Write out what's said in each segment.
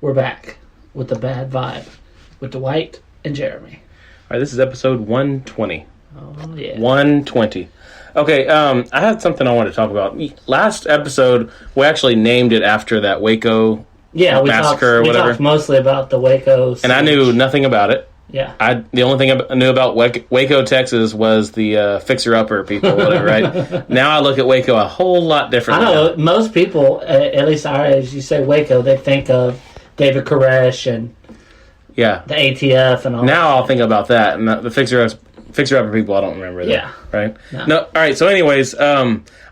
We're back with the bad vibe with Dwight and Jeremy. All right, this is episode 120. Oh, yeah. 120. Okay, I had something I wanted to talk about. Last episode, we actually named it after that Waco massacre or whatever. We talked mostly about the Waco siege. And I knew nothing about it. Yeah. The only thing I knew about Waco, Texas was the fixer-upper people, whatever, right? Now I look at Waco a whole lot differently. I know. Most people, at least our age, you say Waco, they think of David Koresh and the ATF and all that. Now I'll think about that. And the fixer-upper people, I don't remember that. Yeah. Right? No. All right, so anyways,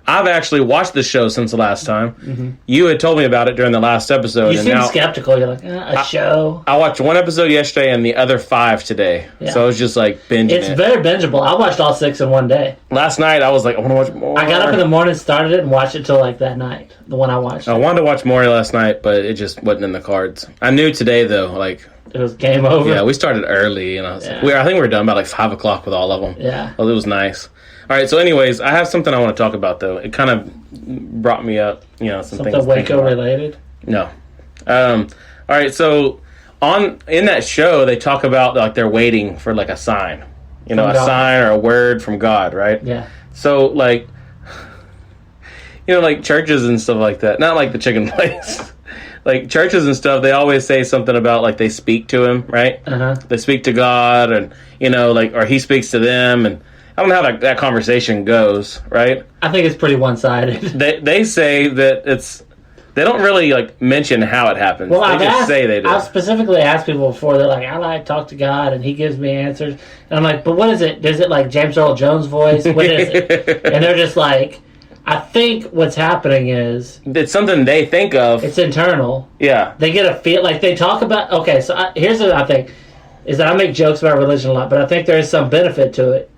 I've actually watched this show since the last time. Mm-hmm. You had told me about it during the last episode. You seem skeptical. You're like, a show? I watched one episode yesterday and the other 5 today. Yeah. So I was just like binging it. It's very bingeable. I watched all 6 in one day. Last night I was like, I want to watch more. I got up in the morning, started it, and watched it till like that night. The one I watched. I wanted to watch more last night, but it just wasn't in the cards. I knew today though, like... It was game over. Yeah, we started early. I think we were done by like 5 o'clock with all of them. Yeah. Well, it was nice. All right, so anyways, I have something I want to talk about, though. It kind of brought me up, some things. Something Waco-related? No. All right, so in that show, they talk about, like, they're waiting for, like, a sign. You know, a sign or a word from God, right? Yeah. So, like, like churches and stuff like that. Not like the chicken place. Like, churches and stuff, they always say something about, like, they speak to him, right? Uh-huh. They speak to God, and, or he speaks to them, and... I don't know how that conversation goes, right? I think it's pretty one-sided. They say that they don't really like mention how it happens. Well, they just say they do. I've specifically asked people before. They're like, I like to talk to God, and He gives me answers. And I'm like, but what is it? Is it like James Earl Jones' voice? What is it? And they're just like, I think what's happening is it's something they think of. It's internal. Yeah, they get a feel like they talk about. Okay, so here's what I think is that I make jokes about religion a lot, but I think there is some benefit to it.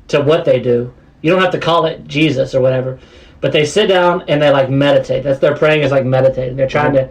To what they do. You don't have to call it Jesus or whatever. But they sit down and they like meditate. That's their praying is like meditating. They're trying to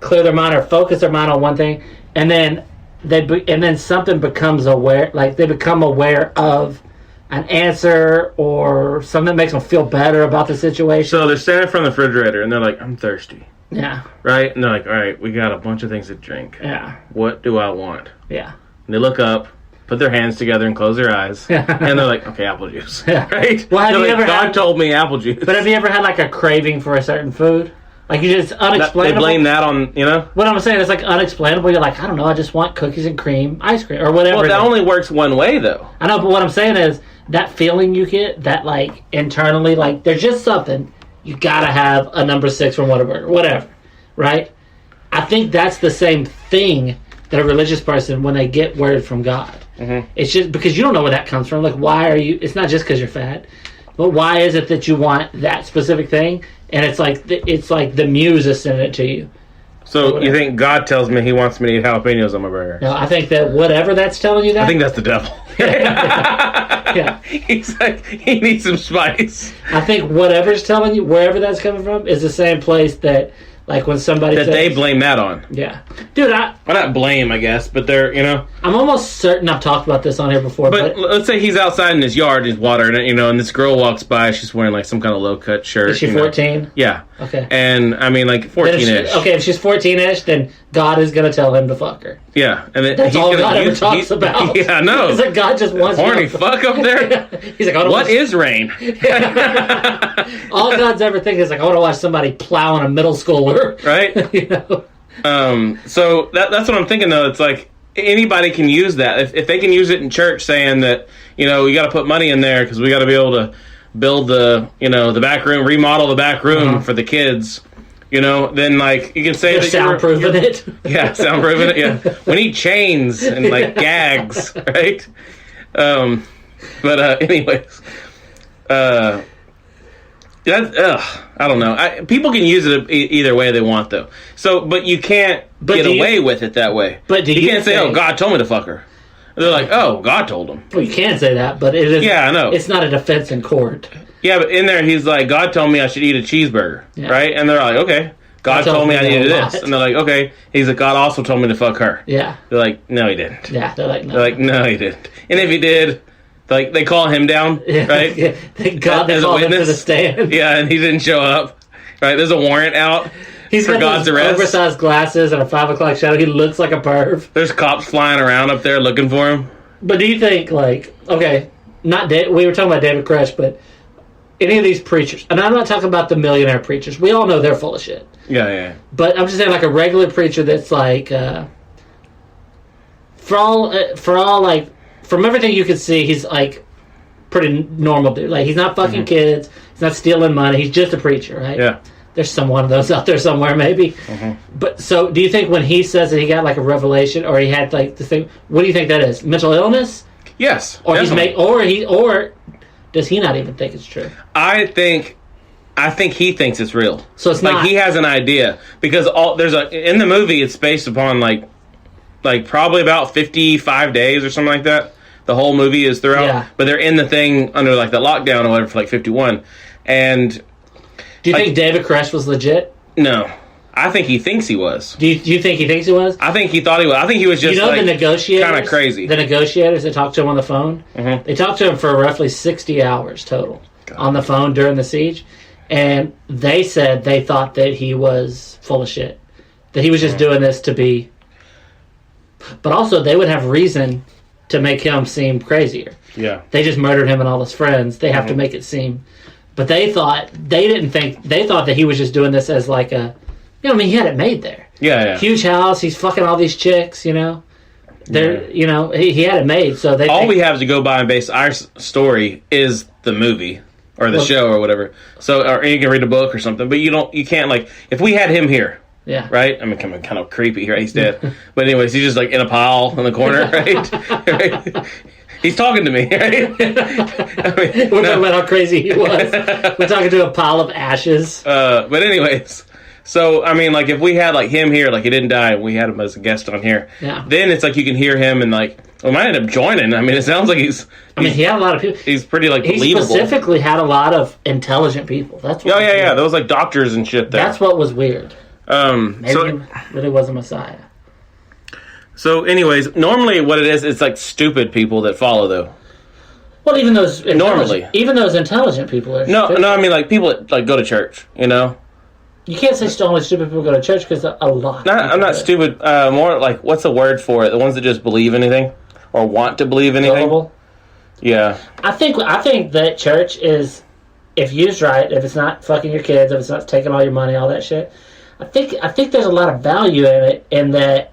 clear their mind or focus their mind on one thing. And then something becomes aware, like they become aware of an answer or something that makes them feel better about the situation. So they're standing in front of the refrigerator and they're like, I'm thirsty. Yeah. Right? And they're like, all right, we got a bunch of things to drink. Yeah. What do I want? Yeah. And they look up, put their hands together and close their eyes, and they're like, okay, apple juice. Yeah. Right? Well, have you ever God told me apple juice. But have you ever had like a craving for a certain food? Like you just unexplainable. They blame that on, What I'm saying is like unexplainable. You're like, I don't know, I just want cookies and cream, ice cream, or whatever. Well, that only works one way, though. I know, but what I'm saying is that feeling you get, that like internally, like there's just something, you gotta have a number 6 from Whataburger, whatever, right? I think that's the same thing that a religious person, when they get word from God. Mm-hmm. It's just because you don't know where that comes from. Like, why are you... It's not just because you're fat. But why is it that you want that specific thing? And it's like the muse is sending it to you. So you think God tells me he wants me to eat jalapenos on my burger? No, I think that whatever that's telling you that... I think that's the devil. Yeah. He's like, he needs some spice. I think whatever's telling you, wherever that's coming from, is the same place that... Like when somebody that says, they blame that on. Yeah. Dude, well, not blame, I guess, but they're, I'm almost certain I've talked about this on here before. But let's say he's outside in his yard, he's watering it, and this girl walks by, she's wearing like some kind of low-cut shirt. Is she 14? Yeah. Okay. And, I mean, like 14-ish. If she's 14-ish, then God is going to tell him to fuck her. Yeah. And that's all God ever talks about. Yeah, I know. It's like God just wants horny fuck up there? He's like, what is rain? All God's ever thinking is like, I want to watch somebody plowing a middle schooler. Right? So that's what I'm thinking, though. It's like anybody can use that. If they can use it in church saying that, we got to put money in there because we got to be able to build the back room, remodel the back room for the kids, then like you can say that soundproofing it. Yeah, soundproofing it. Yeah. We need chains and like gags, right? Anyways, I don't know. People can use it either way they want, though. So, but you can't get away with it that way. But you can't say, "Oh, God told me to fuck her." They're like, "Oh, God told him." Well, you can say that, but it is. Yeah, I know. It's not a defense in court. Yeah, but in there, he's like, "God told me I should eat a cheeseburger," right? And they're like, "Okay." God told me I needed this, and they're like, "Okay." He's like, "God also told me to fuck her." Yeah. They're like, "No, he didn't." Yeah, they're like, "No." They're like, "No, he didn't." And if he did. Like, they call him down, right? Yeah. Thank God they called him to the stand. Yeah, and he didn't show up, right? There's a warrant out. He's for got God's those arrest. oversized glasses and a 5 o'clock shadow. He looks like a perv. There's cops flying around up there looking for him. But do you think, like, okay, we were talking about David Koresh, but any of these preachers, and I'm not talking about the millionaire preachers. We all know they're full of shit. Yeah. But I'm just saying, like, a regular preacher that's like, for all, like, from everything you can see, he's like pretty normal dude. Like, he's not fucking kids. He's not stealing money. He's just a preacher, right? Yeah. There's some one of those out there somewhere, maybe. But so, do you think when he says that he got like a revelation, or he had like the thing? What do you think that is? Mental illness? Yes. Or definitely. or does he not even think it's true? I think he thinks it's real. So it's like not. He has an idea because in the movie it's based upon like probably about 55 days or something like that. The whole movie is throughout, Yeah. but they're in the thing under like the lockdown or whatever for like 51. And Do you think David Koresh was legit? no, I think he thinks he was. Do you think he thinks he was? I think he thought he was. I think he was just The negotiators, kind of crazy. The negotiators that talked to him on the phone, they talked to him for roughly 60 hours total on the phone during the siege, and they said they thought that he was full of shit, that he was just doing this to be. But also, they would have reason to make him seem crazier. Yeah, they just murdered him and all his friends. They have to make it seem. But they thought that he was just doing this as like a. I mean, he had it made there. Yeah. Huge house. He's fucking all these chicks, you know. They're, you know, he had it made. So we have to go by and base our story is the movie or the show or whatever. So, or you can read a book or something, but you can't like if we had him here. Yeah. Right? I mean, kind of creepy, right? He's dead. But anyways, he's just like in a pile in the corner, right? He's talking to me, right? We're talking about how crazy he was. We're talking to a pile of ashes. But anyways, so, I mean, like, if we had, like, him here, like, he didn't die, and we had him as a guest on here, then it's like you can hear him and, like, we might end up joining. I mean, it sounds like he had a lot of people. He's pretty, like, he believable. He specifically had a lot of intelligent people. That's what yeah. There was, like, doctors and shit there. That's what was weird. Maybe he really was a messiah. So, anyways, normally what it is, it's, like, stupid people that follow, though. Well, even those intelligent people are stupid. No, I mean, like, people that, like, go to church, you know? You can't say only stupid people go to church because a lot. I'm not stupid. More like, what's the word for it? The ones that just believe anything or want to believe anything. Gullible? Yeah. I think that church is, if used right, if it's not fucking your kids, if it's not taking all your money, all that shit. I think there's a lot of value in it, in that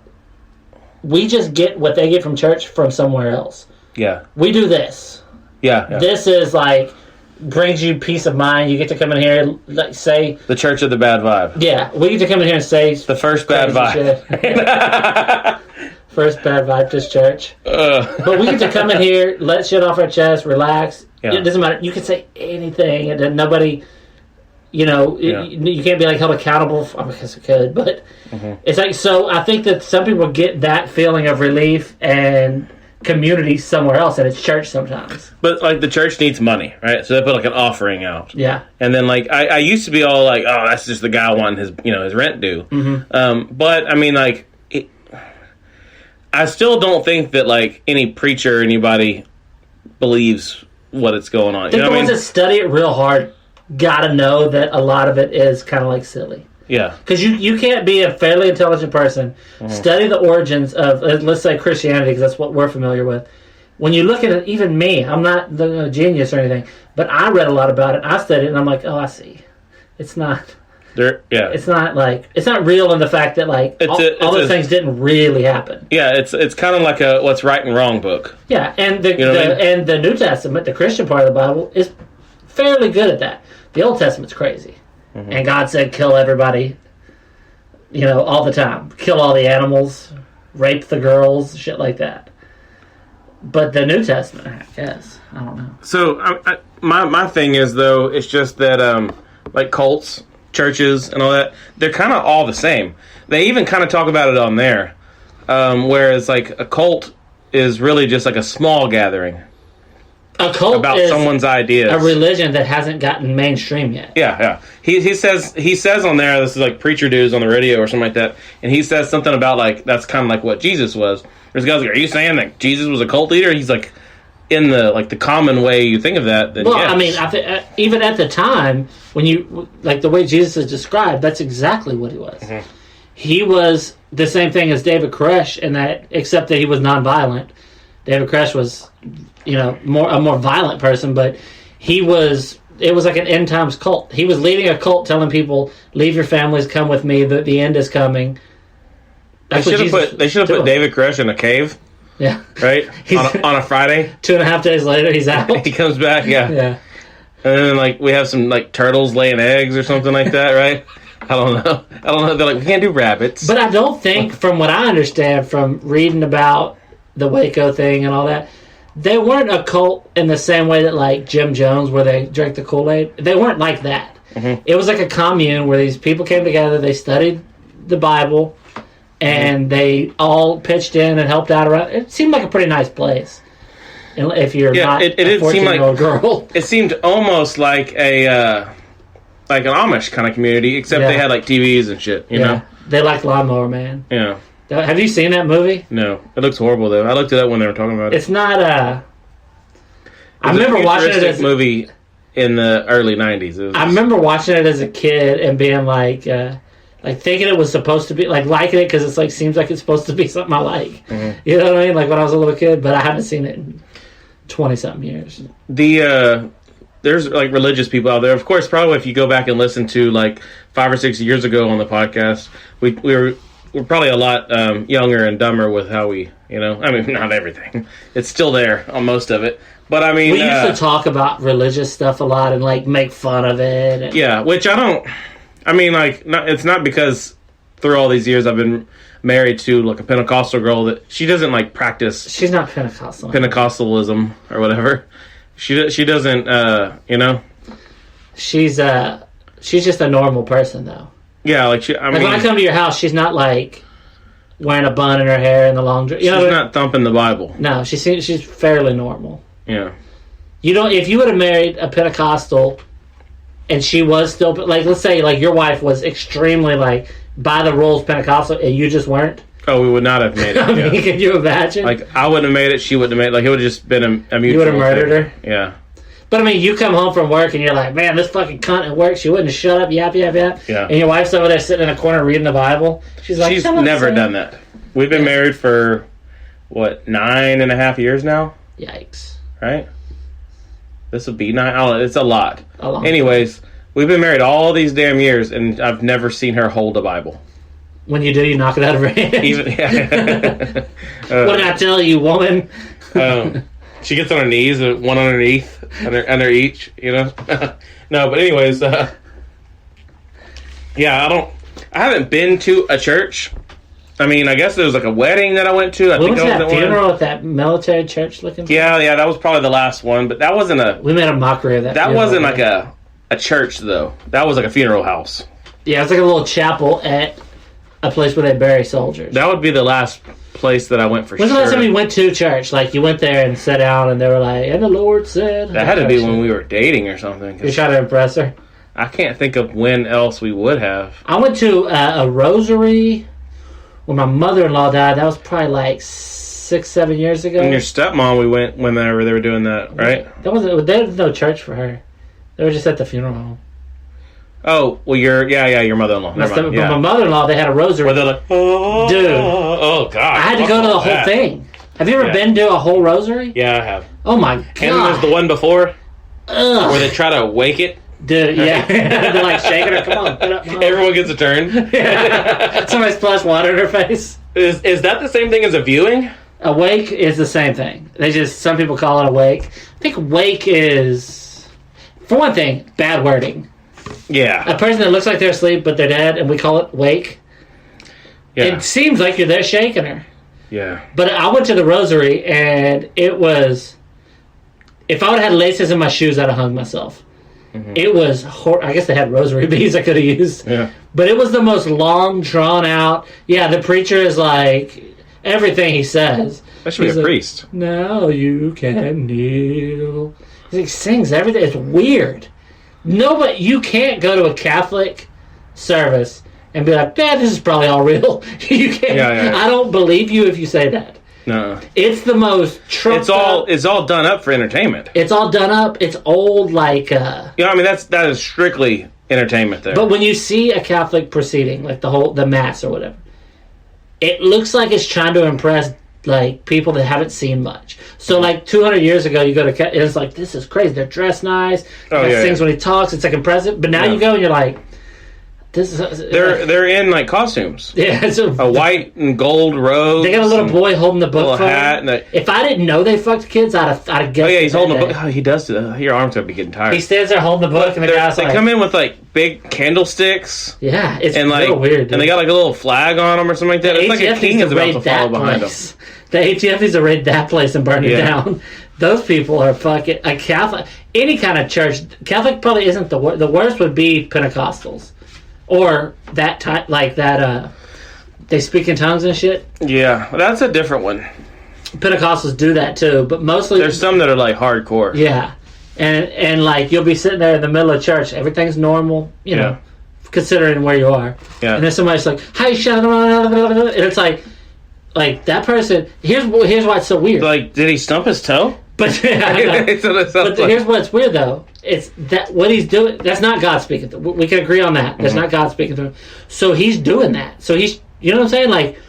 we just get what they get from church from somewhere else. Yeah. We do this. Yeah. This is like. Brings you peace of mind. You get to come in here, like, say the church of the bad vibe. Yeah, we get to come in here and say the first bad vibe. First bad vibe, this church. But we get to come in here, let shit off our chest, relax. Yeah. It doesn't matter. You can say anything, and then nobody, you know, you can't be like held accountable. I guess it could, but it's like, so. I think that some people get that feeling of relief and community somewhere else, and it's church sometimes. But like the church needs money, right? So they put like an offering out. Yeah. And then like I used to be all like, oh, that's just the guy wanting his rent due. But I mean, like, I still don't think that like any preacher or anybody believes what it's going on. I think the ones that study it real hard gotta know that a lot of it is kind of like silly. Yeah. Because you can't be a fairly intelligent person, study the origins of, let's say, Christianity, because that's what we're familiar with. When you look at it, even me, I'm not a genius or anything, but I read a lot about it, I studied it, and I'm like, oh, I see. It's not... It's not like... It's not real in the fact that, like, all those things didn't really happen. Yeah, it's kind of like a what's right and wrong book. Yeah, and the New Testament, the Christian part of the Bible, is fairly good at that. The Old Testament's crazy. And God said, kill everybody, all the time. Kill all the animals, rape the girls, shit like that. But the New Testament, I guess. I don't know. So, my thing is, though, it's just that, like cults, churches, and all that, they're kind of all the same. They even kind of talk about it on there. Whereas, like, a cult is really just like a small gathering. A cult about is someone's ideas. A religion that hasn't gotten mainstream yet. Yeah. He says on there, this is like preacher dudes on the radio or something like that, and he says something about like that's kind of like what Jesus was. There's guys like, are you saying that Jesus was a cult leader? He's like, in the like the common way you think of that, then well, yes. I mean, even at the time when you like the way Jesus is described, that's exactly what he was. Mm-hmm. He was the same thing as David Koresh in that, except that he was nonviolent. David Koresh was, a more violent person, but it was like an end times cult. He was leading a cult, telling people, "Leave your families, come with me. The end is coming." They should have put David Koresh in a cave. Yeah. Right? on a Friday. 2.5 days later, he's out. He comes back, yeah. Yeah. And then, we have some, turtles laying eggs or something like that, right? I don't know. They're like, we can't do rabbits. But I don't think, from what I understand from reading about the Waco thing and all that, they weren't a cult in the same way that, Jim Jones, where they drank the Kool-Aid. They weren't like that. Mm-hmm. It was like a commune where these people came together, they studied the Bible, and they all pitched in and helped out around. It seemed like a pretty nice place. If you're not a 14-year-old girl. It seemed almost like an Amish kind of community, except they had TVs and shit, you know? They liked Lawnmower Man. Yeah. Have you seen that movie? No. It looks horrible, though. I looked it up when they were talking about it. It's not I remember watching it as a movie in the early 90s. I remember watching it as a kid and being thinking it was supposed to be liking it because it's seems like it's supposed to be something I like. Mm-hmm. You know what I mean? When I was a little kid, but I haven't seen it in 20-something years. There's religious people out there. Of course, probably if you go back and listen to 5 or 6 years ago on the podcast, we're probably a lot younger and dumber with how we, I mean, not everything. It's still there on most of it. But I mean, we used to talk about religious stuff a lot and make fun of it. Yeah, which I don't. I mean, it's not because through all these years I've been married to a Pentecostal girl that she doesn't practice. She's not Pentecostal. Pentecostalism or whatever. She doesn't. She's just a normal person though. Yeah, I mean, when I come to your house, she's not wearing a bun in her hair and the long dress. She's not thumping the Bible. No, she's fairly normal. Yeah. If you would have married a Pentecostal. And she was still, let's say, your wife was extremely, by the rules Pentecostal, and you just weren't. Oh, we would not have made it. I mean, can you imagine? I wouldn't have made it, she wouldn't have made it. It would have just been a mutual. You would have murdered her? Yeah. But, I mean, you come home from work, and you're like, man, this fucking cunt at work, she wouldn't have shut up, yap, yap, yap. Yeah. And your wife's over there sitting in a corner reading the Bible. She's never done that. We've been married for, 9.5 years now? Yikes. Right? This would be 9. It's a lot. Anyways, we've been married all these damn years, and I've never seen her hold a Bible. When you do, you knock it out of her hand. What did I tell you, woman? She gets on her knees, one underneath, under each, No, but anyways, I haven't been to a church. I mean, I guess there was a wedding that I went to. What was that funeral at that military church looking? Yeah, that was probably the last one, but that wasn't We made a mockery of that. That wasn't a church though. That was a funeral house. Yeah, it's a little chapel at a place where they bury soldiers. That would be the last place that I went for sure. When's the last time you went to church? You went there and sat down, and they were like, "And the Lord said." That had to be when we were dating or something. You trying to impress her? I can't think of when else we would have. I went to a rosary when my mother-in-law died. That was probably 6-7 years ago. And your stepmom, we went whenever they were doing that, right? There was no church for her. They were just at the funeral home. Oh, well, your mother-in-law. But my mother-in-law, they had a rosary. Where they're like, oh, dude. Oh, God. I had to go to the whole thing. Have you ever been to a whole rosary? Yeah, I have. Oh, my God. And there's the one before Ugh. where they try to wake it. Dude, yeah. They're shaking her. Come on, get up. Everyone gets a turn. Yeah. Somebody splashed water in her face. Is that the same thing as a viewing? A wake is the same thing. Some people call it a wake. I think wake is, for one thing, bad wording. Yeah. A person that looks like they're asleep but they're dead, and we call it wake. Yeah. It seems like you're there shaking her. Yeah. But I went to the rosary, and it was, if I would have had laces in my shoes, I'd have hung myself. Mm-hmm. It was, I guess they had rosary beads I could have used. Yeah. But it was the most long, drawn out. Yeah, the preacher is everything he says. That should be a priest. Now you can kneel. He sings everything. It's weird. Nobody, you can't go to a Catholic service and be like, "Dad, this is probably all real." You can't. Yeah. I don't believe you if you say that. No. It's the most trumped up. It's all done up for entertainment. It's all done up. It's old, like... I mean, that is strictly entertainment there. But when you see a Catholic proceeding, like the Mass or whatever, it looks like it's trying to impress, like, people that haven't seen much. So, like, 200 years ago, you go to... And it's like, this is crazy. They're dressed nice. Sings when he talks. It's, like, impressive. But now you go and you're like... They're in like costumes. Yeah, it's a white and gold robe. They got a little boy holding the book for hat. If I didn't know they fucked kids, I'd have guessed. Oh yeah, he's holding the book. Oh, he does. Your arms would be getting tired. He stands there holding the book, and the guy's like, they come in with like big candlesticks. Yeah, it's and like real weird. Dude. And they got like a little flag on them or something like that. It's like a king is about to follow behind them. The ATF needs to raid that place and burn it down. Those people are fucking a Catholic. Any kind of church, Catholic probably isn't the worst. The worst would be Pentecostals. Or that type, like that, they speak in tongues and shit. Yeah, that's a different one. Pentecostals do that too, but mostly... There's some that are like hardcore. Yeah. And like, you'll be sitting there in the middle of church, everything's normal, you know, considering where you are. Yeah. And then somebody's like, hi, and it's like that person, here's why it's so weird. Like, did he stump his toe? But here's what's weird though. It's that what he's doing. That's not God speaking. We can agree on that. That's not God speaking through. So he's doing that. So he's, you know what I'm saying? Like,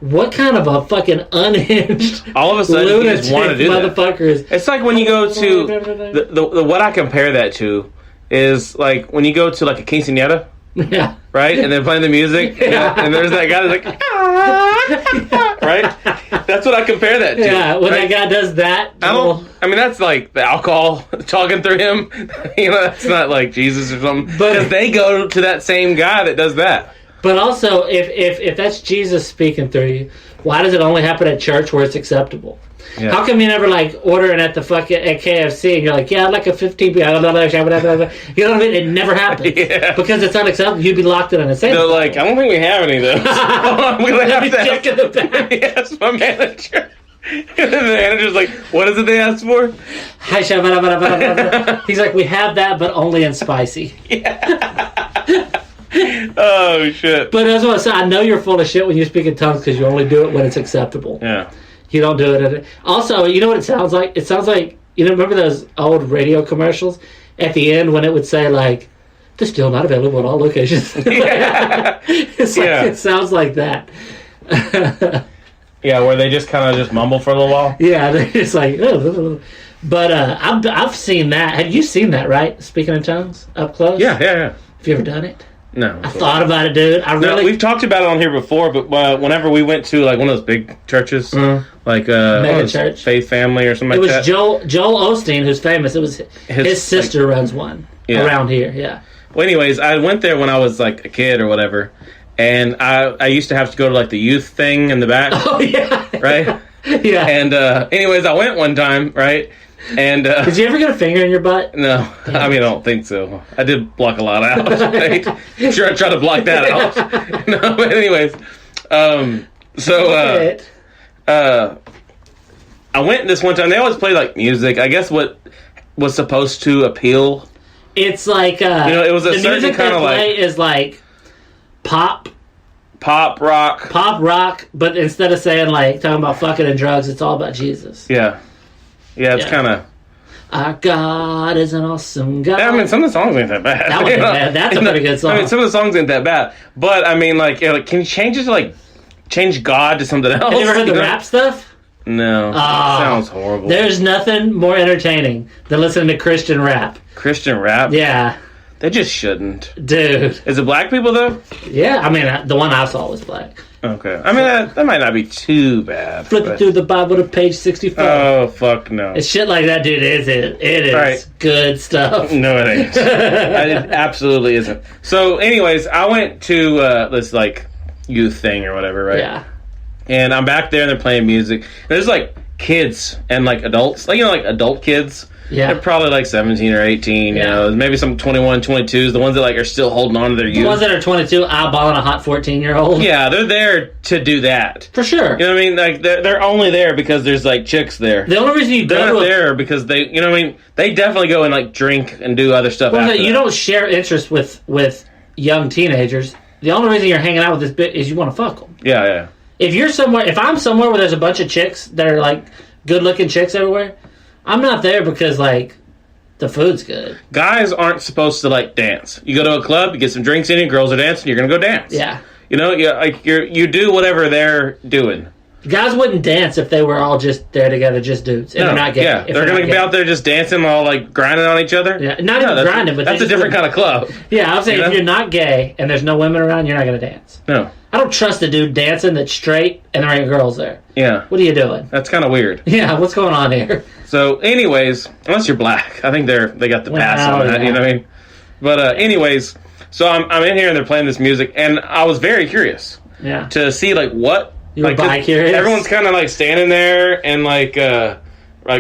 what kind of a fucking unhinged, all of a sudden he just want to do motherfucker is? It's like when you go to the what I compare that to is like when you go to like a quinceañera. Yeah. Right? And they're playing the music. Yeah. And there's that guy that's like, right? That's what I compare that to. Yeah, when that guy does that. I mean, that's like the alcohol talking through him. That's not like Jesus or something. Because they go to that same guy that does that. But also, if that's Jesus speaking through you, why does it only happen at church where it's acceptable? Yeah. How come you never like ordering at the fucking at KFC and you're like, yeah, I'd like a 15. You know what I mean? It never happens because it's unacceptable. You'd be locked in a safe. They're like, I don't think we have any of those. I'm gonna have to check in the back. Yes, my manager. And then the manager's like, what is it they asked for? He's like, we have that, but only in spicy. Yeah. Oh shit! But that's what I say. I know you're full of shit when you speak in tongues because you only do it when it's acceptable. Yeah. You don't do it. Also, you know what it sounds like? It sounds like, you know, remember those old radio commercials at the end when it would say like, "They're still not available at all locations." Yeah. It's like it sounds like that. Yeah, where they just kind of just mumble for a little while. Yeah, they're just like. But I've seen that. Have you seen that? Right, speaking in tongues up close. Yeah. Have you ever done it? No. I thought about it, dude. We've talked about it on here before, but whenever we went to like one of those big churches, like Mega Church, Faith Family or something like that. It was Joel Osteen, who's famous. It was his sister runs one around here. Yeah. Well, anyways, I went there when I was like a kid or whatever, and I used to have to go to like the youth thing in the back. Oh yeah. Right. Yeah. And anyways, I went one time, right. And did you ever get a finger in your butt? No, I mean I don't think so. I did block a lot out. Right? Sure, I tried to block that out. No, but anyways, I went this one time. They always play like music. I guess what was supposed to appeal. It's like it was a the certain music kind of like is like pop rock, but instead of saying like talking about fucking and drugs, it's all about Jesus. Yeah. Yeah, it's kind of... Our God is an awesome God. I mean, some of the songs ain't that bad. That wasn't bad. That's a pretty good song. I mean, some of the songs ain't that bad. But, I mean, like can you change it to, like, change God to something else? Have you ever heard the rap stuff? No. Sounds horrible. There's nothing more entertaining than listening to Christian rap. Christian rap? Yeah. They just shouldn't. Dude. Is it black people, though? Yeah. I mean, the one I saw was black. Okay. I mean, that might not be too bad. Flipping through the Bible to page 64. Oh, fuck no. It's shit like that, dude. It is good stuff. No, it ain't. It absolutely isn't. So, anyways, I went to this, like, youth thing or whatever, right? Yeah. And I'm back there and they're playing music. There's, like, kids and, like, adults. Like, like, adult kids. Yeah. They're probably like 17 or 18, you know. Maybe some 21, 22s, the ones that like are still holding on to their youth. The ones that are 22 eyeballing a hot 14-year-old. Yeah, they're there to do that. For sure. You know what I mean? Like they're only there because there's like chicks there. The only reason they're not there because they, you know what I mean? They definitely go and like drink and do other stuff after you don't share interests with young teenagers. The only reason you're hanging out with this bit is you want to fuck them. Yeah. If I'm somewhere where there's a bunch of chicks that are like good-looking chicks everywhere, I'm not there because like the food's good. Guys aren't supposed to like dance. You go to a club, you get some drinks in you, girls are dancing, you're gonna go dance. Yeah. You know, you do whatever they're doing. Guys wouldn't dance if they were all just there together, just dudes. And they're not gay. Yeah, they're going to be out there just dancing, all like grinding on each other. Yeah, not even grinding, but that's a different kind of club. Yeah, I'm saying if you're not gay and there's no women around, you're not going to dance. No. I don't trust a dude dancing that's straight and there ain't girls there. Yeah. What are you doing? That's kind of weird. Yeah, what's going on here? So, anyways, unless you're black, I think they got the pass on that. Yeah. You know what I mean? But anyways, so I'm in here and they're playing this music, and I was very curious. Yeah. To see like what. You were bi-curious? Everyone's kind of like standing there and like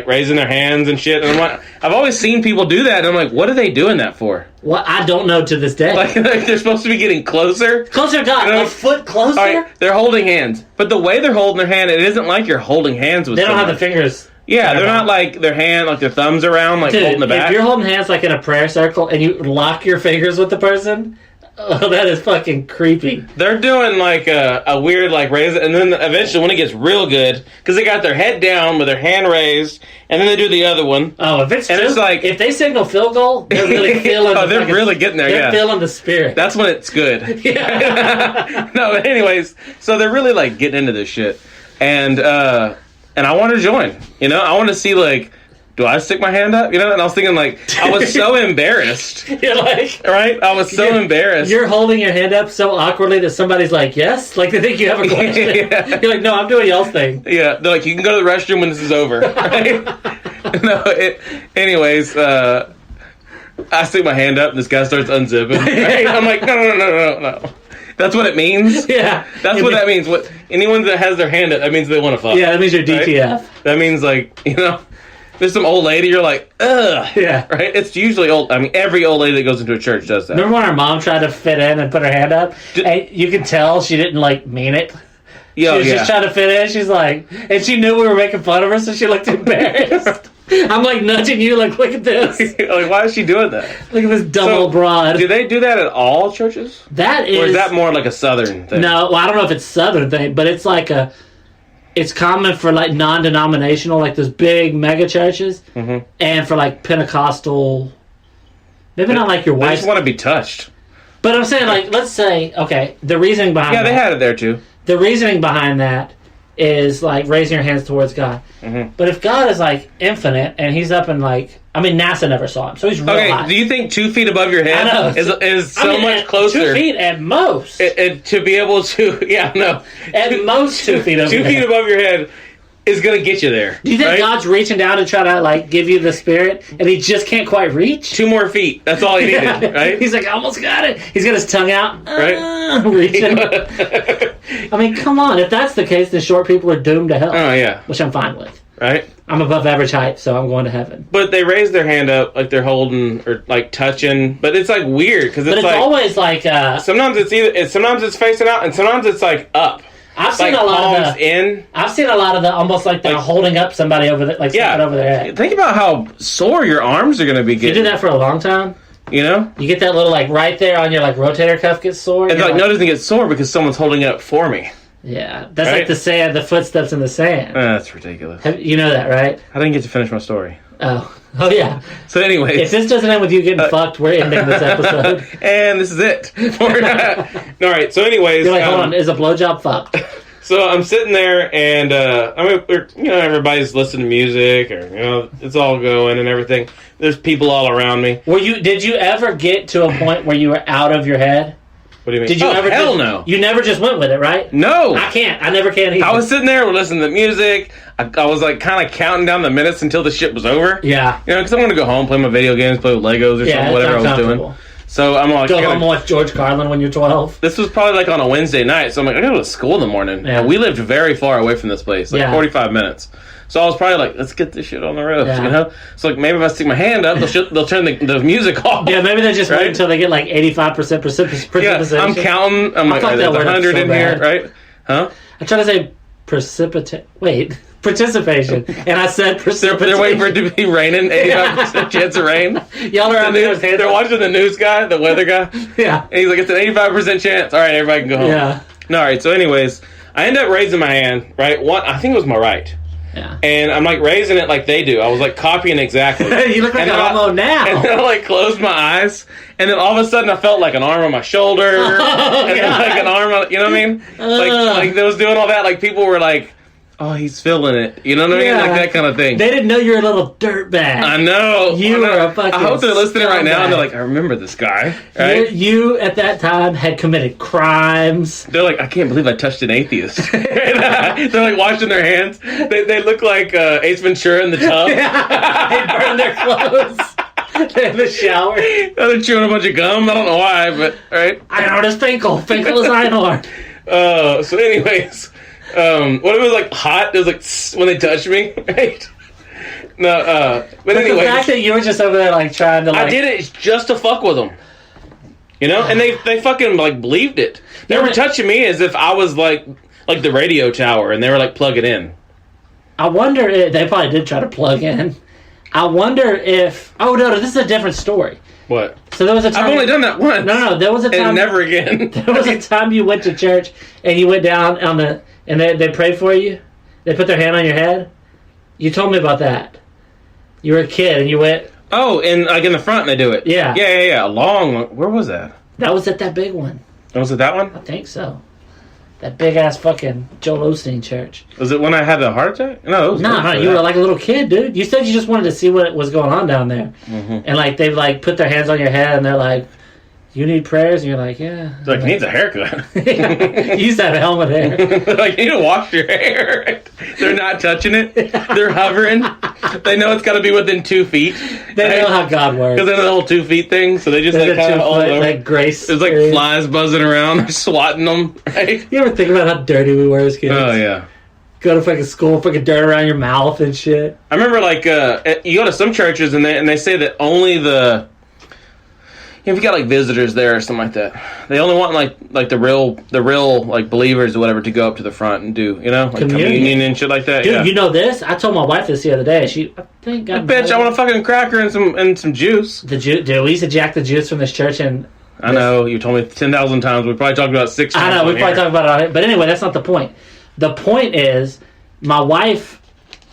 raising their hands and shit. And I'm like, I've always seen people do that. And I'm like, what are they doing that for? Well, I don't know to this day. Like they're supposed to be getting closer. Closer, God, you know? A foot closer? All right, they're holding hands. But the way they're holding their hand, it isn't like you're holding hands with someone. They don't have the fingers. Yeah, they're not like their hand, like their thumbs around, like holding the back. If you're holding hands like in a prayer circle and you lock your fingers with the person... Oh, that is fucking creepy. They're doing like a weird like raise, and then eventually when it gets real good, because they got their head down with their hand raised, and then they do the other one. Oh, if it's like if they signal field goal, they're really feeling. They're really getting there. They're feeling the spirit. That's when it's good. Yeah. No, but anyways, so they're really like getting into this shit, and I want to join. You know, I want to see like. Do I stick my hand up? You know, and I was thinking, like, I was so embarrassed. You're like... Right? I was so embarrassed. You're holding your hand up so awkwardly that somebody's like, yes? Like, they think you have a question. Yeah. You're like, no, I'm doing y'all's thing. Yeah, they're like, you can go to the restroom when this is over. Right? Anyways, I stick my hand up, and this guy starts unzipping. Right? I'm like, no. That's what it means? Yeah. That's what that means. Anyone that has their hand up, that means they want to fuck. Yeah, that means you're DTF. Right? That means, like, you know... There's some old lady, you're like, ugh. Yeah. Right? It's usually old. I mean, every old lady that goes into a church does that. Remember when our mom tried to fit in and put her hand up? And you could tell she didn't, like, mean it. She was just trying to fit in. She's like... And she knew we were making fun of her, so she looked embarrassed. I'm, like, nudging you, like, look at this. Like, why is she doing that? Look at this double broad. Do they do that at all churches? That is... Or is that more like a Southern thing? No, well, I don't know if it's Southern thing, but it's like a... It's common for, like, non-denominational, like those big mega churches, and for, like, Pentecostal... Maybe not like your wife. I just want to be touched. But I'm saying, like, let's say, okay, the reasoning behind that... Yeah, they had it there, too. The reasoning behind that is, like, raising your hands towards God. But if God is, like, infinite, and he's up in, like... I mean, NASA never saw him, so he's real high. Do you think 2 feet above your head is so much closer? 2 feet at most. To be able to... Yeah, no. At most 2 feet above 2 feet above your head is going to get you there. Do you think God's reaching down to try to, like, give you the spirit, and he just can't quite reach? 2 more feet. That's all he needed, right? He's like, I almost got it. He's got his tongue out. Right? Reaching. I mean, come on. If that's the case, then short people are doomed to hell. Oh, yeah. Which I'm fine with. Right? I'm above average height, so I'm going to heaven. But they raise their hand up like they're holding or like touching, but it's like weird because it's like always like sometimes it's facing out and sometimes it's like up. I've seen like a lot of I've seen a lot of the almost like they're holding up somebody over the something over their head. Think about how sore your arms are going to be getting. You do that for a long time. You know, you get that little like right there on your like rotator cuff gets sore. And like no, it doesn't get sore because someone's holding it up for me. Yeah, that's like the sand, the footsteps in the sand. That's ridiculous. You know that, right? I didn't get to finish my story. Oh yeah. So anyways, if this doesn't end with you getting fucked, we're ending this episode. And this is it. All right. So anyways, you're like, hold on, is a blowjob fucked? So I'm sitting there, and I mean, everybody's listening to music, or it's all going and everything. There's people all around me. Did you ever get to a point where you were out of your head? What do you mean? Did you ever? Hell no. You never just went with it, right? No. I can't. I never can either. I was sitting there listening to the music. I was like kind of counting down the minutes until the shit was over. Yeah. Because I'm going to go home, play my video games, play with Legos or something, whatever I was doing. So I'm like, go home and watch George Carlin when you're 12. This was probably like on a Wednesday night, so I'm like, I gotta go to school in the morning. Yeah. And we lived very far away from this place, like 45 minutes. So I was probably like, let's get this shit on the road, So like maybe if I stick my hand up, they'll turn the music off. Yeah, maybe they just wait until they get like 85% precipitation. Yeah, I'm counting. I'm like, there's 100 in here, right? Huh? I try to say precipitate. Wait. Participation, and I said precipitation. They're waiting for it to be raining. 85% chance of rain. Y'all are on the news. They're watching the news guy, the weather guy. Yeah, and he's like, "It's an 85% chance." All right, everybody can go home. Yeah. No, all right. So, anyways, I end up raising my hand, right? I think it was my right. Yeah. And I'm like raising it like they do. I was like copying exactly. You look like an homo now. And then I like closed my eyes, and then all of a sudden I felt like an arm on my shoulder, and then like an arm on, you know what I mean? Like they was doing all that. Like people were like, "Oh, he's feeling it," you know what I mean? Like that kind of thing. They didn't know you were a little dirtbag. I know. You were a fucking. I hope they're listening right now, and they're bag. like, "I remember this guy." Right? You at that time had committed crimes. They're like, "I can't believe I touched an atheist." They're like washing their hands. They look like Ace Ventura in the tub. They burn their clothes. They're in the shower. They're chewing a bunch of gum. I don't know why, but right. Einhorn is Finkel. Finkel is Einhorn. So, anyways, when it was like hot, it was like when they touched me, right? No, but anyways, the fact that you were just over there like trying to, like, I did it just to fuck with them, you know, and they fucking like believed it. They were touching me as if I was like the radio tower, and they were like plugging in. I wonder if they probably did try to plug in. I wonder if. Oh no, this is a different story. What? So there was a time. I've only done that once. No, there was a time. And never again. There was a time you went to church and you went down on the and they prayed for you. They put their hand on your head. You told me about that. You were a kid and you went. Oh, and like in the front they do it. Yeah. Yeah. Where was that? That was at that big one. Was it that one? I think so. That big ass fucking Joel Osteen church. Was it when I had a heart attack? No, it was No, you were like a little kid, dude. You said you just wanted to see what was going on down there, and like they've like put their hands on your head and they're like, "You need prayers," and you're like, "Yeah." It's like, he needs a haircut. You used to have helmet hair. Like, you need to wash your hair. They're not touching it. They're hovering. They know it's got to be within 2 feet. They know how God works. Because they're the whole 2 feet thing, so they just There's like kind of all over. like grace. There's like flies buzzing around. They're swatting them. Right? You ever think about how dirty we were as kids? Oh yeah. Go to fucking school, fucking dirt around your mouth and shit. I remember like you go to some churches and they say that only the. If you got like visitors there or something like that, they only want like the real like believers or whatever to go up to the front and do, you know, like communion and shit like that. Dude, yeah. You know this? I told my wife this the other day. I think got bitch, I want a fucking cracker and some juice. Dude, we used to jack the juice from this church and. I know you told me 10,000 times. We probably talked about it 6 times. I know we probably talked about it on it, but anyway, that's not the point. The point is, my wife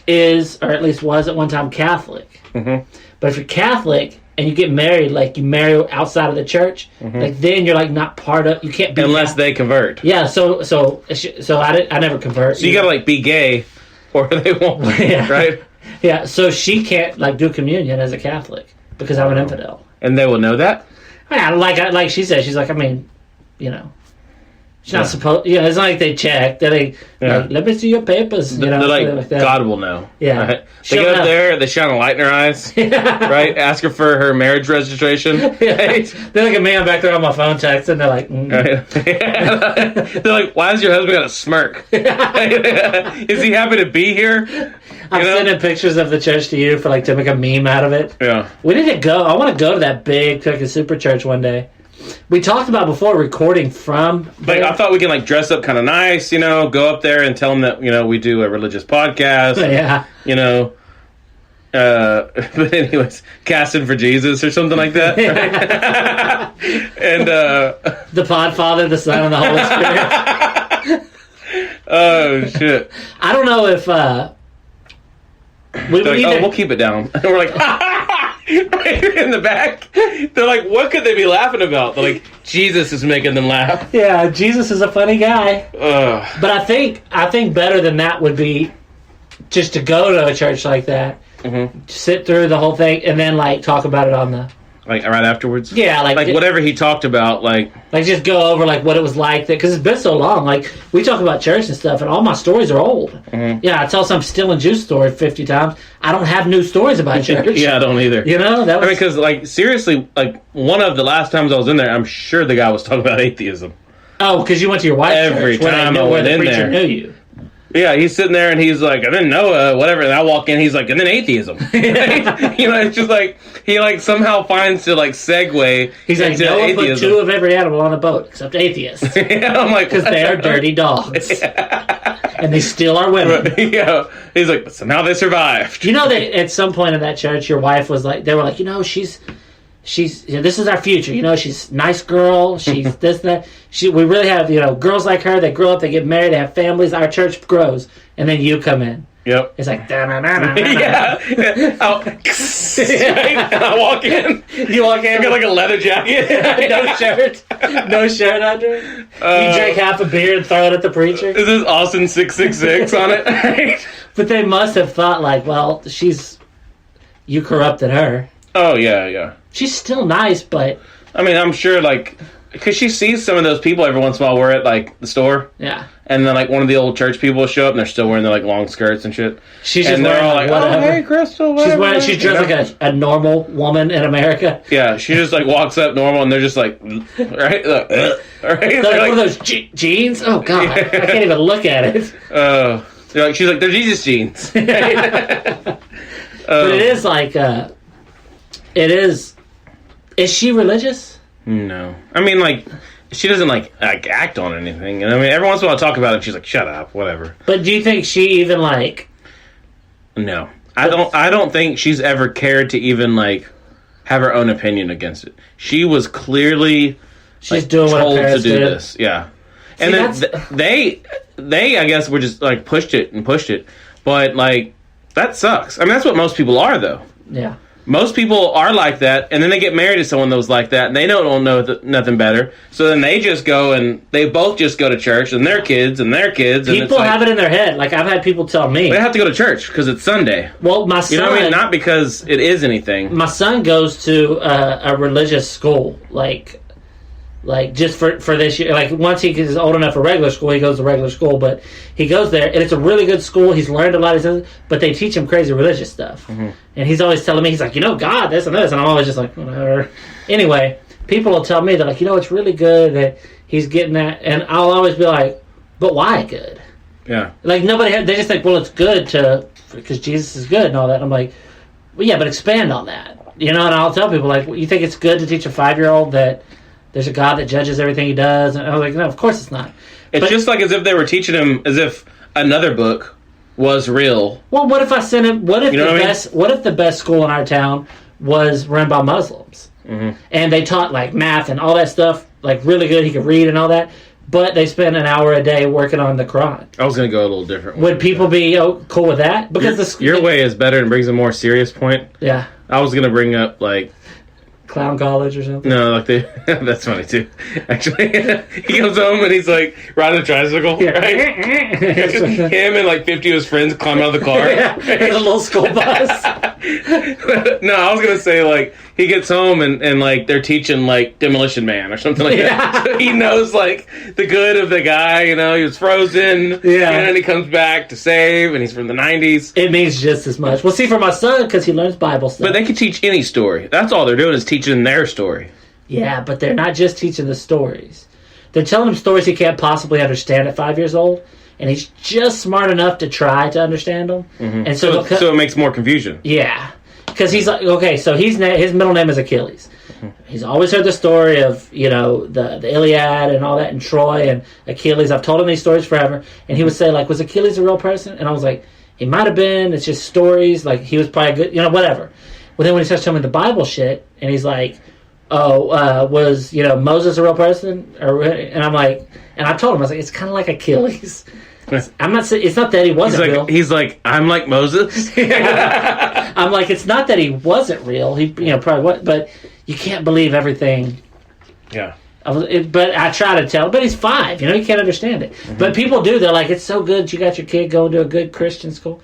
is, or at least was at one time, Catholic. Mm-hmm. But if you're Catholic and you get married, like you marry outside of the church, like then you're like not part of. You can't be unless they convert. Yeah, so I never convert. So you gotta like be gay, or they won't. Yeah. Right. Yeah, so she can't like do communion as a Catholic because I'm an infidel. And they will know that. Yeah, like she said, she's like, I mean, you know. She's not supposed. Yeah, it's not like they check. They're like, let me see your papers. You know, they're like God will know. Yeah, right? They go up there. They shine a light in her eyes. Right? Ask her for her marriage registration. Right? They look at me. I'm back there on my phone texting. They're like, right? They're like, why has your husband got a smirk? Is he happy to be here? I'm sending pictures of the church to you for like to make a meme out of it. Yeah, we need to go. I want to go to that big fucking super church one day. We talked about before recording from. But I thought we can like dress up kind of nice, you know, go up there and tell them that, you know, we do a religious podcast. Yeah. You know, but anyways, casting for Jesus or something like that. Right? And the Podfather, the Son, and the Holy Spirit. Oh shit! I don't know if we'll keep it down. And we're like. In the back, they're like, what could they be laughing about? They're like, Jesus is making them laugh. Yeah, Jesus is a funny guy. But I think better than that would be just to go to a church like that, sit through the whole thing, and then like talk about it on the right afterwards. Yeah, like whatever he talked about, like just go over like what it was like because it's been so long. Like we talk about church and stuff, and all my stories are old. Yeah, I tell some stealing juice story 50 times. I don't have new stories about church. Yeah, I don't either. You know, that was... because like seriously, like one of the last times I was in there, I'm sure the guy was talking about atheism. Oh, because you went to your wife's every church time I went in there. Knew you. Yeah, he's sitting there and he's like, I didn't know whatever. And I walk in, he's like, and then atheism. Right? You know, it's just like he like somehow finds to like segue. He's like, Noah atheism. Put 2 of every animal on a boat except atheists. Yeah, I'm like, because they are dirty dogs. And they still are women. Yeah, he's like, so now they survived. You know that at some point in that church, your wife was like, they were like, you know, she's this is our future. You know, she's a nice girl. She's this, that. We really have, you know, girls like her. They grow up, they get married, they have families. Our church grows. And then you come in. Yep. It's like, yeah. Oh, and I walk in. You walk in. I got like a leather jacket. No shirt. No shirt under it. You drink half a beer and throw it at the preacher. This is Austin 666 on it. But they must have thought, like, well, you corrupted her. Oh, yeah. She's still nice, but... I mean, I'm sure, like... Because she sees some of those people every once in a while. We're at, like, the store. Yeah. And then, like, one of the old church people will show up, and they're still wearing their, like, long skirts and shit. She's just wearing, all like, whatever. Oh, hey, Crystal, whatever. She's dressed like a normal woman in America. Yeah, she just, like, walks up normal, and they're just like... Right? Right? Like one of those jeans? Oh, God. Yeah. I can't even look at it. She's like, they're Jesus jeans. But it is like... It is... Is she religious? No. I mean, like, she doesn't, like act on anything. And I mean, every once in a while I talk about it, and she's like, shut up, whatever. But do you think she even, like... No. I don't think she's ever cared to even, like, have her own opinion against it. She was clearly doing told what to do did. This. Yeah. And then they, I guess, were just, like, pushed it. But, like, that sucks. I mean, that's what most people are, though. Yeah. Most people are like that, and then they get married to someone that was like that, and they don't know nothing better. So then they just go, and they both just go to church, and their kids. People have it in their head. Like, I've had people tell me. They have to go to church because it's Sunday. Well, my son... You know what I mean? Not because it is anything. My son goes to a religious school, like just for this year. Like, once he is old enough for regular school, he goes to regular school, but he goes there, and it's a really good school. He's learned a lot, but they teach him crazy religious stuff. Mm-hmm. And he's always telling me, he's like, you know, God, this and this, and I'm always just like, whatever. Anyway, people will tell me, they're like, you know, it's really good that he's getting that, and I'll always be like, but why good? Yeah. Like, they just think, well, it's good because Jesus is good and all that. And I'm like, well, yeah, but expand on that. You know, and I'll tell people, like, you think it's good to teach a 5-year-old that there's a God that judges everything he does? And I was like, no, of course it's not. It's just like as if they were teaching him as if another book was real. Well, what if I sent him? What if the best school in our town was run by Muslims, and they taught like math and all that stuff, like really good. He could read and all that, but they spent an hour a day working on the Quran. I was going to go a little different. Would people be cool with that? Because your way is better and brings a more serious point. Yeah, I was going to bring up like. Clown college or something? No, like that's funny too. Actually, he comes home and he's like riding a tricycle, right? Him and like 50 of his friends climb out of the car. Yeah, in a little school bus. No, I was gonna say like he gets home and like they're teaching like Demolition Man or something like that. So he knows like the good of the guy. You know, he was frozen. Yeah, and then he comes back to save, and he's from the 90s. It means just as much. Well, see, for my son, because he learns Bible stuff. But they can teach any story. That's all they're doing is teaching their story. Yeah, but they're not just teaching the stories. They're telling him stories he can't possibly understand at 5 years old, and he's just smart enough to try to understand them. Mm-hmm. And so it makes more confusion. Yeah, because he's like, okay, so his middle name is Achilles. Mm-hmm. He's always heard the story of, you know, the Iliad and all that, and Troy and Achilles. I've told him these stories forever, and he would say, like, was Achilles a real person? And I was like, he might have been. It's just stories. Like, he was probably good, you know, whatever. Well, then when he starts telling me the Bible shit, and he's like, was, you know, Moses a real person? And I'm like, and I told him, I was like, it's kind of like Achilles. I'm not saying, it's not that he wasn't real. He's like, I'm like Moses? Yeah. I'm like, it's not that he wasn't real. He, you know, probably was, but you can't believe everything. Yeah. But I try to tell, but he's 5, you know, you can't understand it. Mm-hmm. But people do, they're like, it's so good you got your kid going to a good Christian school.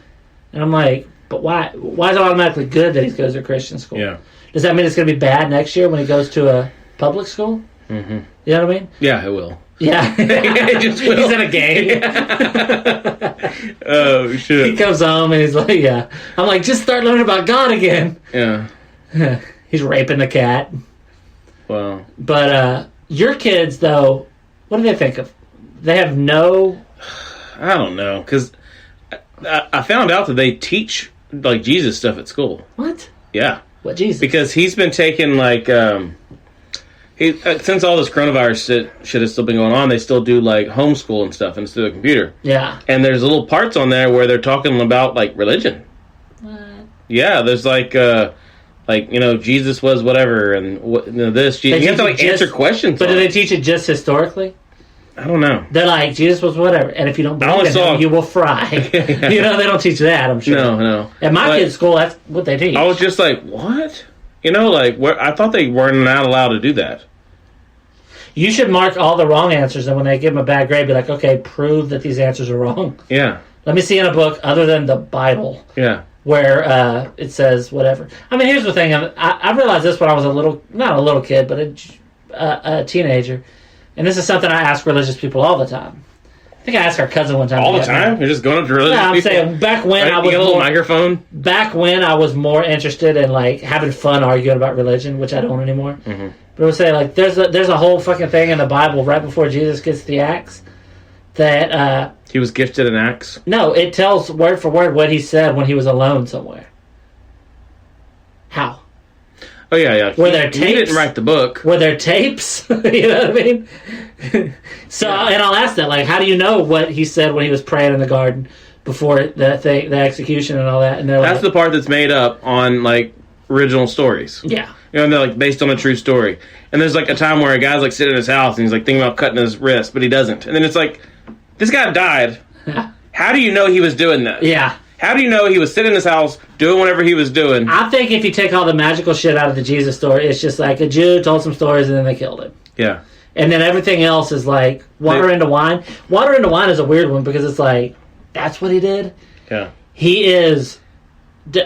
And I'm like, but why is it automatically good that he goes to a Christian school? Yeah. Does that mean it's going to be bad next year when he goes to a public school? Mm-hmm. You know what I mean? Yeah, it will. Yeah. It just will. He's in a game. Yeah. Oh, shit. He comes home and he's like, yeah. I'm like, just start learning about God again. Yeah. He's raping the cat. Wow. But your kids, though, what do they think of? They have no... I don't know, because I found out that they teach, like, Jesus stuff at school. What? Yeah. What Jesus? Because he's been taking, like, since all this coronavirus shit has still been going on, they still do, like, homeschool and stuff instead of the computer. Yeah. And there's little parts on there where they're talking about, like, religion. What? Yeah, there's, like, like, you know, Jesus was whatever, and what, you know, this. You have to like answer questions. But do they teach it just historically? I don't know. They're like, Jesus was whatever, and if you don't believe in him, you will fry. Yeah. You know, they don't teach that, I'm sure. No. At my kids' school, that's what they teach. I was just like, what? You know, like, I thought they weren't not allowed to do that. You should mark all the wrong answers, and when they give them a bad grade, be like, okay, prove that these answers are wrong. Yeah. Let me see in a book other than the Bible. Yeah. Where it says whatever. I mean, here's the thing. I realized this when I was not a little kid, but a teenager. And this is something I ask religious people all the time. I think I asked our cousin one time. All the time? You're just going up to religious people? I'm saying back when I was you get a little microphone? Back when I was more interested in like having fun arguing about religion, which I don't anymore. Mm-hmm. But I would say like there's a whole fucking thing in the Bible right before Jesus gets the axe that he was gifted an axe. No, it tells word for word what he said when he was alone somewhere. How? Oh yeah. Were there tapes? He didn't write the book. Were there tapes? You know what I mean? So, and I'll ask that, like, how do you know what he said when he was praying in the garden before the execution and all that? And that's the part that's made up on like original stories. Yeah. You know, and they're like based on a true story. And there's like a time where a guy's like sitting in his house and he's like thinking about cutting his wrist, but he doesn't. And then it's like, this guy died. How do you know he was doing that? Yeah. How do you know he was sitting in his house doing whatever he was doing? I think if you take all the magical shit out of the Jesus story, it's just like a Jew told some stories and then they killed him. Yeah. And then everything else is like water into wine. Water into wine is a weird one because it's like, that's what he did? Yeah. He is,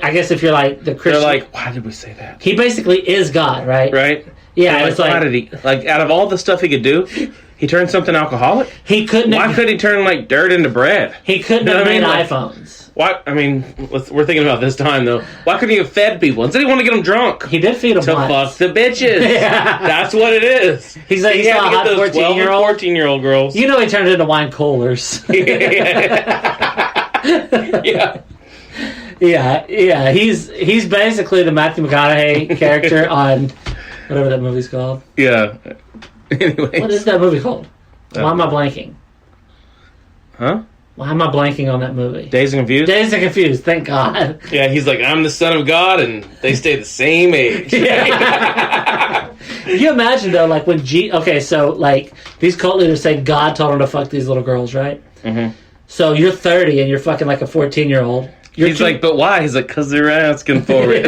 I guess if you're like the Christian. They're like, why did we say that? He basically is God, right? Right? Yeah. Like, It's like, why did he, like, out of all the stuff he could do, he turned something alcoholic? He couldn't. Why couldn't he turn like dirt into bread? He couldn't have made iPhones. Why? I mean, we're thinking about this time though. Why couldn't he have fed people? Instead, he wanted to get them drunk. He did feed them to once. fuck the bitches. Yeah. That's what it is. He's like, he had to get those 12 and 14-year-old girls. You know, he turned into wine coolers. Yeah. Yeah. He's basically the Matthew McConaughey character on whatever that movie's called. Yeah. Anyways. What is that movie called? Why am I blanking? Huh? Why am I blanking on that movie? Dazed and Confused? Dazed and Confused, thank God. Yeah, he's like, I'm the son of God, and they stay the same age. Yeah. You imagine, though, like when okay, so, like, these cult leaders say God told them to fuck these little girls, right? Mm-hmm. So you're 30 and you're fucking like a 14-year-old. He's like, but why? He's like, because they're asking for it.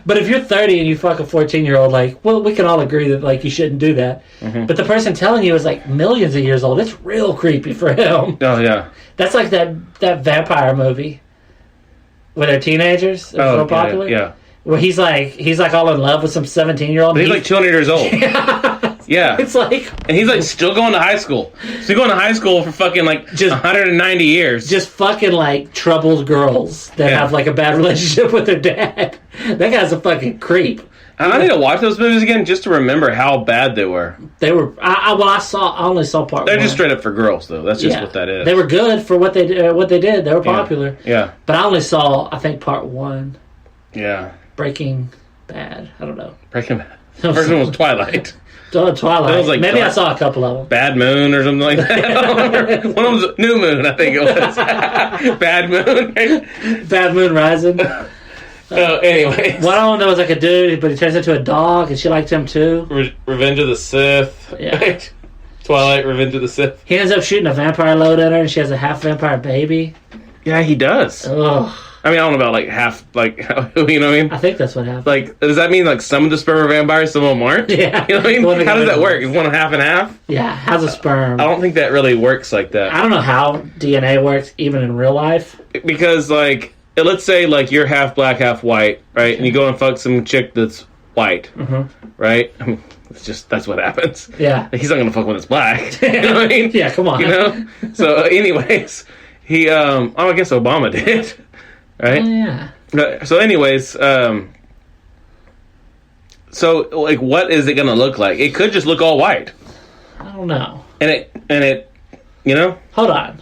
But if you're 30 and you fuck a 14-year-old, like, well, we can all agree that, like, you shouldn't do that. Mm-hmm. But the person telling you is, like, millions of years old. It's real creepy for him. Oh, yeah. That's like that vampire movie where they're teenagers. It's real popular. Yeah. Where he's like all in love with some 17-year-old. But he's like 200 years old. Yeah. It's like... And he's like still going to high school. So he's going to high school for fucking like just 190 years. Just fucking like troubled girls that have like a bad relationship with their dad. That guy's a fucking creep. I need to watch those movies again just to remember how bad they were. They were... I only saw part They're one. just straight up for girls, though. That's just what that is. They were good for what they did. They were popular. Yeah. But I only saw, I think, part one. Yeah. Breaking Bad. I don't know. Breaking Bad. The first one was Twilight. Twilight. Was like Maybe I saw a couple of them. Bad Moon or something like that. One of them was New Moon, I think it was. Bad Moon. Bad Moon Rising. Anyways. One of them, there was like a dude, but he turns into a dog, and she liked him too. Revenge of the Sith. Yeah. Twilight, Revenge of the Sith. He ends up shooting a vampire load at her, and she has a half vampire baby. Yeah, he does. Ugh. I mean, I don't know about like half, like, you know what I mean? I think that's what happened. Like, does that mean like some of the sperm are vampires, some of them aren't? Yeah. You know what I mean? How does that work? Is one half and half? Yeah, how's a sperm? I don't think that really works like that. I don't know how DNA works, even in real life. Because, like, let's say, like, you're half black, half white, right? And you go and fuck some chick that's white, right? I mean, that's what happens. Yeah. He's not going to fuck when it's black. You know what I mean? Yeah, come on. You know? So, anyways, he, I guess Obama did, right? Oh, yeah. So, anyways, so, like, what is it going to look like? It could just look all white. I don't know. And it, you know? Hold on.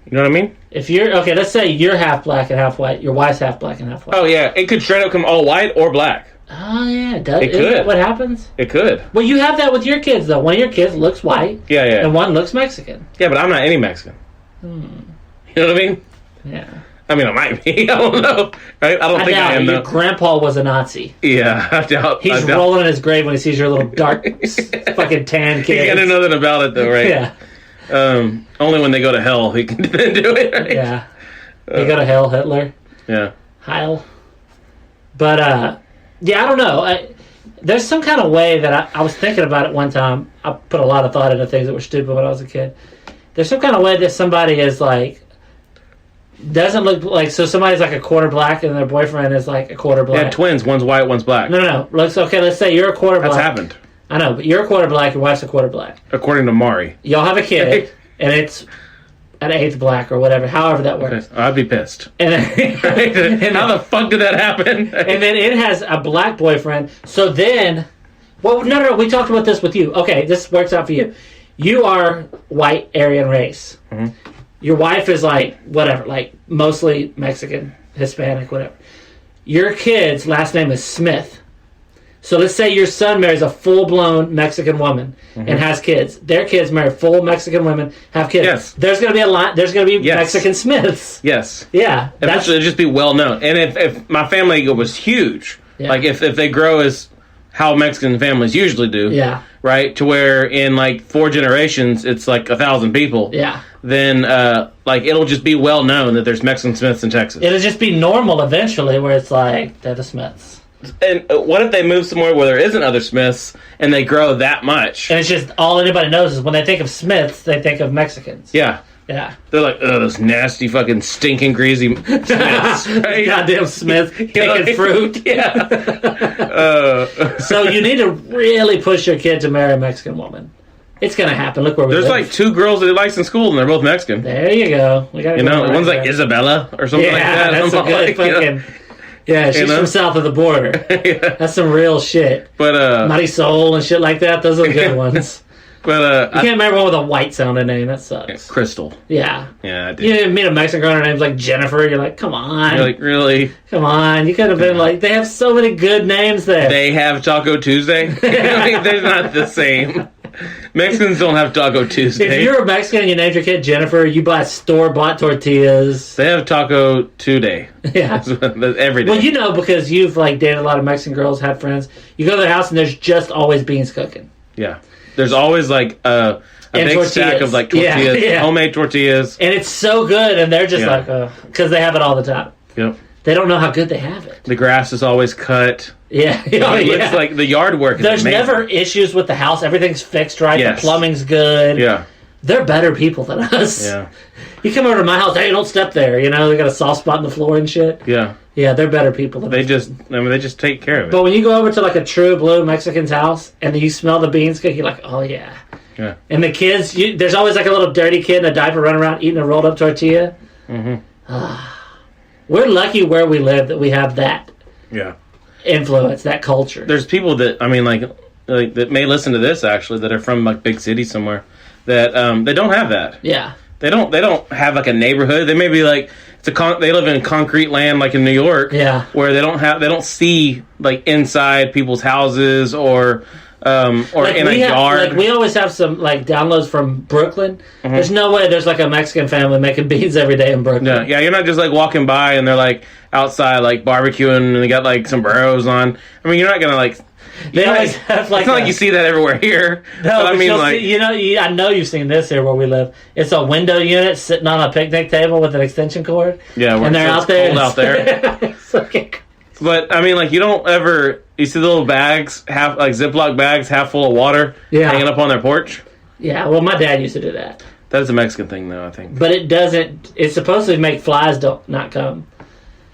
You know what I mean? If you're, okay, let's say you're half black and half white. Your wife's half black and half white. Oh, yeah. It could straight up come all white or black. Oh, yeah. It does. It could. Isn't that what happens? It could. Well, you have that with your kids, though. One of your kids looks white. Yeah, yeah. And one looks Mexican. Yeah, but I'm not any Mexican. You know what I mean? Yeah. I mean, it might be. I don't know. Right? I don't think I am, your though. grandpa was a Nazi. Yeah, I doubt. He's rolling in his grave when he sees your little dark, fucking tan kid. He got to know nothing about it, though, right? Yeah. Only when they go to hell, he can then do it, right? Yeah. They go to hell, Hitler. Yeah. Heil. But, yeah, I don't know. There's some kind of way that I was thinking about it one time. I put a lot of thought into things that were stupid when I was a kid. There's some kind of way that somebody is, like, doesn't look like, so somebody's like a quarter black and their boyfriend is like a quarter black. Yeah, twins. One's white, one's black. No. Let's say you're a quarter black. That's happened. I know, but you're a quarter black, your wife's a quarter black. According to Mari. Y'all have a kid, and it's an eighth black or whatever, however that works. Okay. I'd be pissed. And then, how the fuck did that happen? And then it has a black boyfriend. So then, well, no, we talked about this with you. Okay, this works out for you. You are white Aryan race. Mm-hmm. Your wife is like, whatever, like mostly Mexican, Hispanic, whatever. Your kid's last name is Smith. So let's say your son marries a full-blown Mexican woman and has kids. Their kids marry full Mexican women, have kids. Yes. There's going to be a lot. There's going to be Mexican Smiths. Yes. Yeah. Eventually, it'd just be well known. And if my family was huge, like if they grow as how Mexican families usually do, right, to where in like 4 generations it's like 1,000 people, then like it'll just be well known that there's Mexican Smiths in Texas. It'll just be normal eventually, where it's like they're the Smiths. And what if they move somewhere where there isn't other Smiths and they grow that much? And it's just all anybody knows is when they think of Smiths, they think of Mexicans. Yeah. Yeah. They're like, oh, those nasty fucking stinking greasy Smiths. Right? Goddamn Smiths picking fruit. Yeah. So you need to really push your kid to marry a Mexican woman. It's going to happen. Look where we live. There's like 2 girls that he likes in school and they're both Mexican. There you go. We got one's like Isabella or something like that. That's a good fucking... Yeah, she's from south of the border. That's some real shit. But Marisol and shit like that. Those are the good ones. But you can't remember one with a white sounding name. That sucks. Crystal. Yeah. Yeah, I did. You didn't meet a Mexican girl. Her name's like Jennifer. You're like, come on. You're like, really? Come on. You could have been like, they have so many good names there. They have Taco Tuesday. I mean, they're not the same. Mexicans don't have Taco Tuesday. If you're a Mexican and you named your kid Jennifer, you buy store-bought tortillas. They have Taco Tuesday. Yeah. Every day. Well, you know, because you've like dated a lot of Mexican girls, had friends. You go to their house and there's just always beans cooking. Yeah. There's always like a big tortillas. Stack of like tortillas, homemade tortillas. And it's so good, and they're just like, because they have it all the time. Yep. They don't know how good they have it. The grass is always cut. Yeah. It looks like the yard work is There's amazing. never issues with the house. Everything's fixed right. Yes. The plumbing's good. Yeah. They're better people than us. Yeah. You come over to my house, hey, don't step there. You know, they got a soft spot in the floor and shit. Yeah. Yeah, they're better people than us. They just take care of it. But when you go over to like a true blue Mexican's house and you smell the beans cook, you're like, oh yeah. Yeah. And the kids, there's always like a little dirty kid in a diaper running around eating a rolled up tortilla. Mm-hmm. We're lucky where we live that we have that influence, that culture. There's people that, I mean, like that may listen to this actually that are from like big cities somewhere that they don't have that. Yeah. They don't have like a neighborhood. They may be like they live in concrete land like in New York. Yeah. Where they don't see like inside people's houses or like in a yard. Like we always have some like downloads from Brooklyn. Mm-hmm. There's no way there's like a Mexican family making beans every day in Brooklyn. Yeah, you're not just like walking by and they're like outside like barbecuing and they got like sombreros on. I mean, you're not gonna like. They always have like. It's not like you see that everywhere here. No, but I mean, like I know you've seen this here where we live. It's a window unit sitting on a picnic table with an extension cord. Yeah, and they're out there. Cold out there. But I mean, like you don't ever you see the little bags, half like Ziploc bags, half full of water, hanging up on their porch. Yeah, well, my dad used to do that. That is a Mexican thing, though, I think. But it doesn't. It's supposed to make flies not come.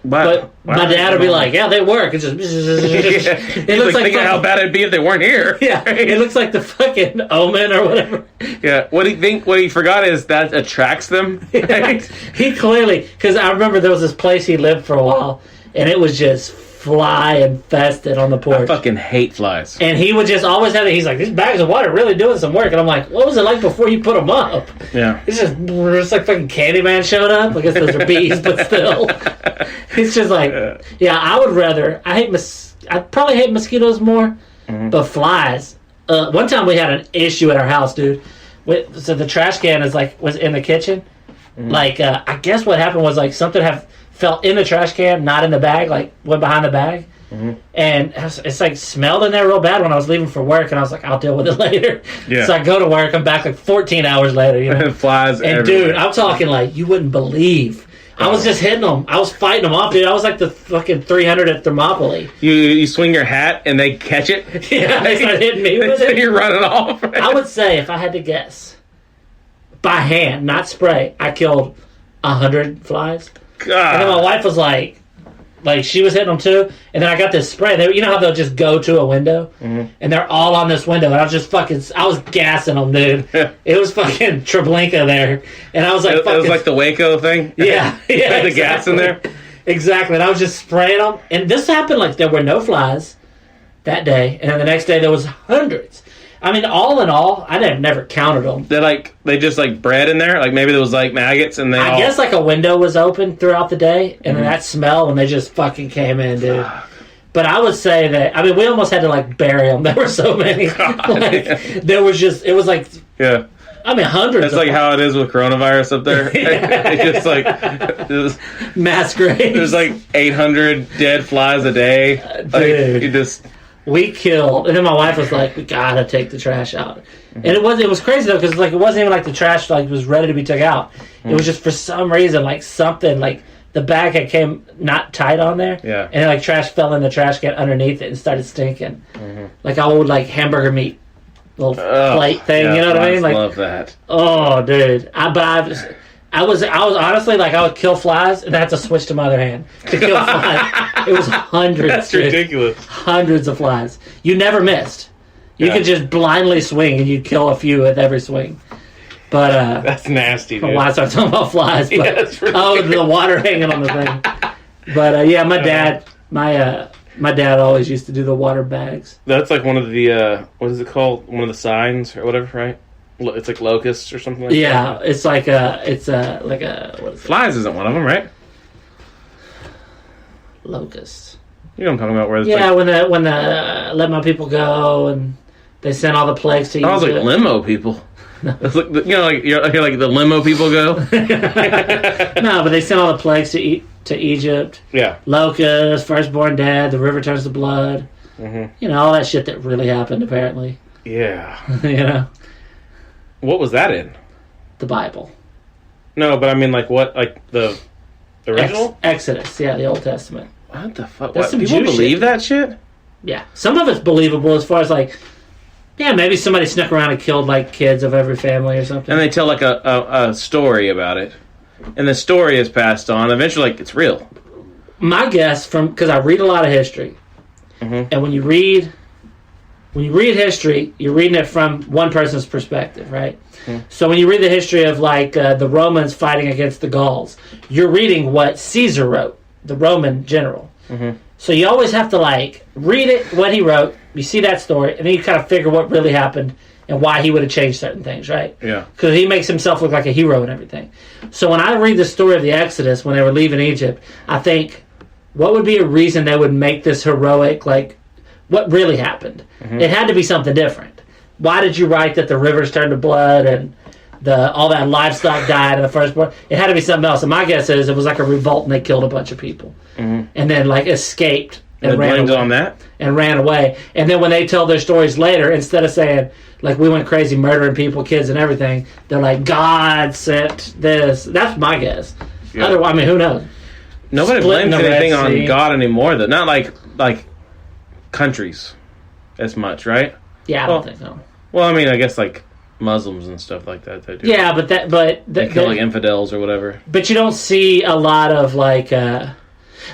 But my dad would be like, "Yeah, they work." It's just. It looks like thinking how bad it'd be if they weren't here. Yeah, it looks like the fucking Omen or whatever. Yeah, what he forgot is that attracts them. Right? Yeah. He clearly, because I remember there was this place he lived for a while, and it was just fly infested on the porch. I fucking hate flies. And he would just always have it. He's like, these bags of water are really doing some work. And I'm like, what was it like before you put them up? Yeah. It's like fucking Candyman showed up. I guess those are bees, but still. It's just like, I would rather, I'd probably hate mosquitoes more, but flies. One time we had an issue at our house, dude. So the trash can was in the kitchen. Like, I guess what happened was like something had fell in the trash can, not in the bag, like went behind the bag. And it's like smelled in there real bad when I was leaving for work, and I was like, I'll deal with it later. Yeah. So I go to work, I'm back like 14 hours later, you know. And flies and everywhere. dude, I'm talking like you wouldn't believe. I was just hitting them. I was fighting them off, dude. I was like the fucking 300 at Thermopylae. You swing your hat and they catch it. Yeah, they start hitting me with So it. you're running off. I would say, if I had to guess, by hand, not spray, I killed 100 flies. God. And then my wife was like she was hitting them too. And then I got this spray. You know how they'll just go to a window? And they're all on this window. And I was just I was gassing them, dude. It was fucking Treblinka there. And I was like, it was like the Waco thing? Yeah. Yeah. The gas in there? Exactly. And I was just spraying them. And this happened like there were no flies that day. And then the next day there was hundreds. I mean, all in all, I never counted them. They just bred in there? Like maybe there was like maggots and I guess like a window was open throughout the day, and then that smell, and they just fucking came in, dude. But I would say that, I mean, we almost had to like bury them. There were so many. There was just, it was like, yeah. I mean, hundreds. That's like how it is with coronavirus up there. It's just like mass graves. There's like 800 dead flies a day. Dude. You just. We killed, and then my wife was like, "We gotta take the trash out." And it was crazy though, because like it wasn't even like the trash was ready to be took out. It was just for some reason like something like the bag had came not tight on there, yeah, and like trash fell in the trash can underneath it and started stinking, like old like hamburger meat little plate thing. Yeah, you know what I mean? Like, love that. Oh, dude! I was honestly like I would kill flies and I had to switch to my other hand to kill flies. It was hundreds. That's ridiculous. Hundreds of flies. You never missed. You could just blindly swing and you'd kill a few with every swing. But that's nasty, dude. Why I start talking about flies? But, the water hanging on the thing. But yeah, my dad always used to do the water bags. That's like one of the what is it called? One of the signs or whatever, right? It's like locusts or something like that. Yeah, it's like what is it? Flies isn't one of them, right? Locusts. You know what I'm talking about? Where it's when the let my people go and they sent all the plagues to Egypt. I was like limo people. It's like you're like the limo people go. No, but they sent all the plagues to Egypt. Yeah. Locusts, firstborn dead, the river turns to blood. You know, all that shit that really happened apparently. Yeah. You know. What was that in? The Bible. No, but I mean, like what? Like the original? Exodus, yeah, the Old Testament. What the fuck? That's some people Jew believe shit. that shit? Yeah. Some of it's believable as far as like, yeah, maybe somebody snuck around and killed like kids of every family or something. And they tell like a story about it. And the story is passed on. Eventually, like, it's real. My guess, because I read a lot of history, and when you read history, you're reading it from one person's perspective, right? So when you read the history of like the Romans fighting against the Gauls, you're reading what Caesar wrote, the Roman general. So you always have to like read it, what he wrote, you see that story, and then you kind of figure what really happened and why he would have changed certain things, right? Yeah. Because he makes himself look like a hero and everything. So when I read the story of the Exodus, when they were leaving Egypt, I think, what would be a reason they would make this heroic, like, what really happened? It had to be something different. Why did you write that the rivers turned to blood and all that livestock died in the firstborn? It had to be something else. And my guess is it was like a revolt and they killed a bunch of people. And then, like, escaped and ran away. On that? And ran away. And then when they tell their stories later, instead of saying, like, we went crazy murdering people, kids, and everything, they're like, God sent this. That's my guess. Yeah. Otherwise, I mean, who knows? Nobody Splitting blames the Red anything on Sea. God anymore, though. Not like countries as much, right? Yeah, I don't think so. Well, I mean, I guess like Muslims and stuff like that. They do. Yeah, but they kill like infidels or whatever. But you don't see a lot of like we're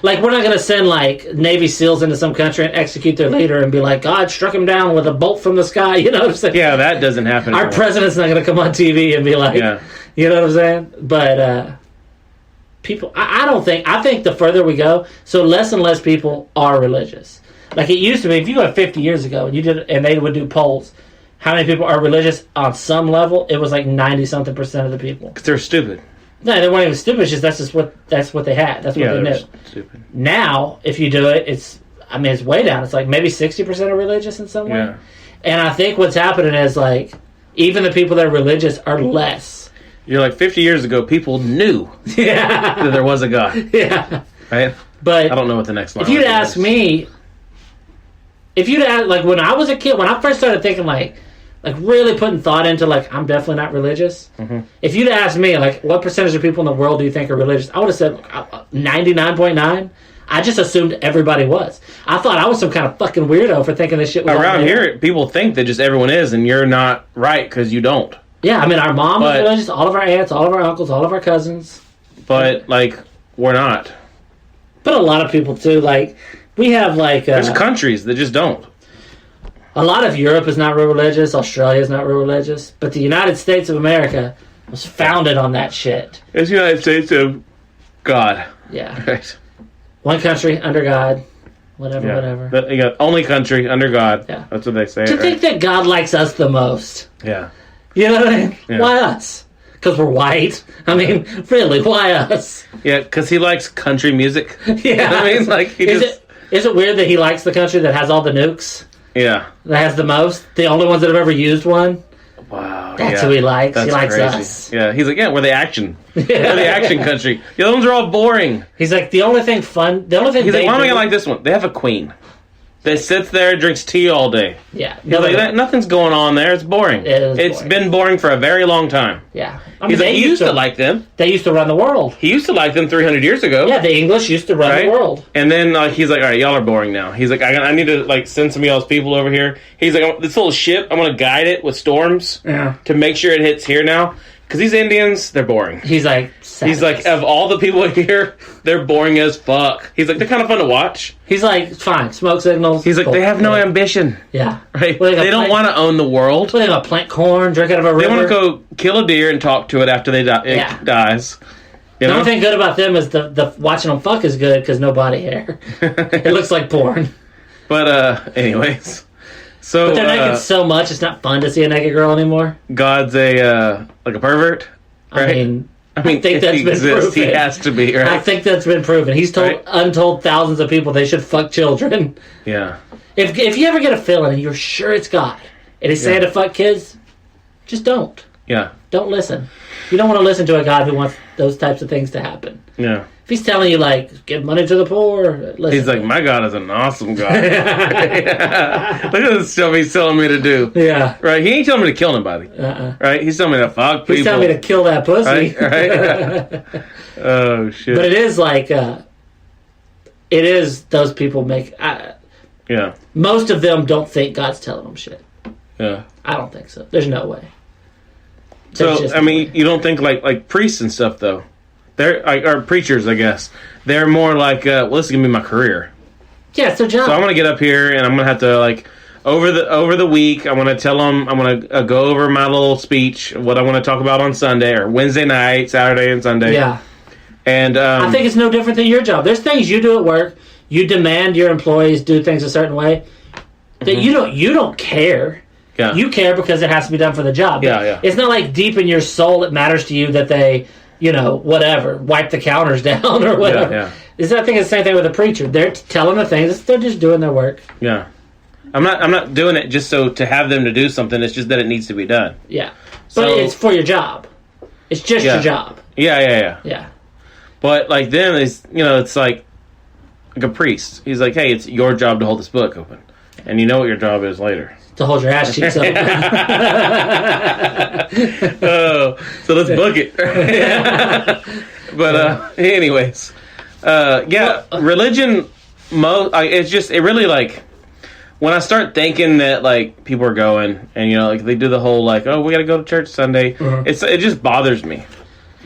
not going to send like Navy SEALs into some country and execute their leader and be like, God struck him down with a bolt from the sky. You know what I'm saying? Yeah, that doesn't happen. Our president's not going to come on TV and be like, you know what I'm saying? But people, I think the further we go, so less and less people are religious. Like it used to be, if you go 50 years ago and they would do polls, how many people are religious on some level? It was like 90-something% of the people. Because they're stupid. No, they weren't even stupid. It's just that's what they had. That's what they knew. Stupid. Now, if you do it, it's way down. It's like maybe 60% are religious in some way. Yeah. And I think what's happening is like even the people that are religious are less You're like 50 years ago, people knew that there was a God. Yeah. Right? But I don't know what the next line if you'd is. ask me, like when I was a kid, when I first started thinking like really putting thought into like I'm definitely not religious. Mm-hmm. If you'd asked me like what percentage of people in the world do you think are religious, I would have said 99.9. I just assumed everybody was. I thought I was some kind of fucking weirdo for thinking this shit was around here. People think that just everyone is, and you're not right because you don't. Yeah, I mean our mom was religious, all of our aunts, all of our uncles, all of our cousins. But like we're not. But a lot of people too. Like we have like there's countries that just don't. A lot of Europe is not real religious. Australia is not real religious. But the United States of America was founded on that shit. It's the United States of God. Yeah. Right. One country under God. Whatever. But you got only country under God. Yeah. That's what they say. To think that God likes us the most. Yeah. You know what I mean? Yeah. Why us? Because we're white? I mean, really, why us? Yeah, because he likes country music. Yeah. You know what I mean? Like, Is it weird that he likes the country that has all the nukes? Yeah. That has the most? The only ones that have ever used one? Wow. That's who he likes. That's he likes crazy. us. Yeah, he's like, we're the action. We're the action country. The other ones are all boring. He's like, the only thing he's like, why am I gonna like this one? They have a queen that sits there, drinks tea all day. Yeah. He's like, nothing's going on there. It's boring. It's been boring for a very long time. Yeah. He's like, he used to like them. They used to run the world. He used to like them 300 years ago. Yeah, the English used to run the world. And then he's like, all right, y'all are boring now. He's like, I need to like send some of y'all's people over here. He's like, this little ship, I'm going to guide it with storms to make sure it hits here now. Because these Indians, they're boring. He's like, of all the people here, they're boring as fuck. He's like, they're kind of fun to watch. He's like, fine, smoke signals. He's like, they have no ambition. Yeah. Right? They don't want to own the world. They want to plant corn, drink out of a river. They want to go kill a deer and talk to it after it dies. The only thing good about them is the watching them fuck is good because no body hair. It looks like porn. But anyways. So, but they're naked so much, it's not fun to see a naked girl anymore. God's a pervert, right? I mean I think that's been proven. He has to be, right? I think that's been proven. He's told untold thousands of people they should fuck children. Yeah. If you ever get a feeling and you're sure it's God, and he's saying to fuck kids, just don't. Yeah. Don't listen. You don't want to listen to a God who wants those types of things to happen. Yeah. If he's telling you, like, give money to the poor, listen. He's like, my God is an awesome God. Look at this stuff he's telling me to do. Yeah. Right? He ain't telling me to kill anybody. Right? He's telling me to fuck people. He's telling me to kill that pussy. Right? Oh, shit. But it is like, it is those people make... yeah. Most of them don't think God's telling them shit. Yeah. I don't think so. There's no way. So, I mean, you don't think like priests and stuff, though? They're or preachers, I guess. They're more like, well, this is gonna be my career. Yeah, it's their job. So I'm gonna get up here and I'm gonna have to like over the week. I'm gonna tell them. I'm gonna go over my little speech, what I want to talk about on Sunday or Wednesday night, Saturday and Sunday. Yeah. And I think it's no different than your job. There's things you do at work. You demand your employees do things a certain way that you don't care. Yeah. You care because it has to be done for the job. Yeah. It's not like deep in your soul it matters to you that they, whatever, wipe the counters down or whatever. Yeah. I think it's the same thing with a preacher. They're telling the things. They're just doing their work. Yeah. I'm not doing it just to have them to do something. It's just that it needs to be done. Yeah. But it's for your job. It's just your job. Yeah. Yeah. But like them, it's like a priest. He's like, hey, it's your job to hold this book open. And you know what your job is later. To hold your ass cheeks open. Oh, so let's book it. But anyways, religion. It really like when I start thinking that like people are going and like they do the whole like, oh, we got to go to church Sunday. It just bothers me.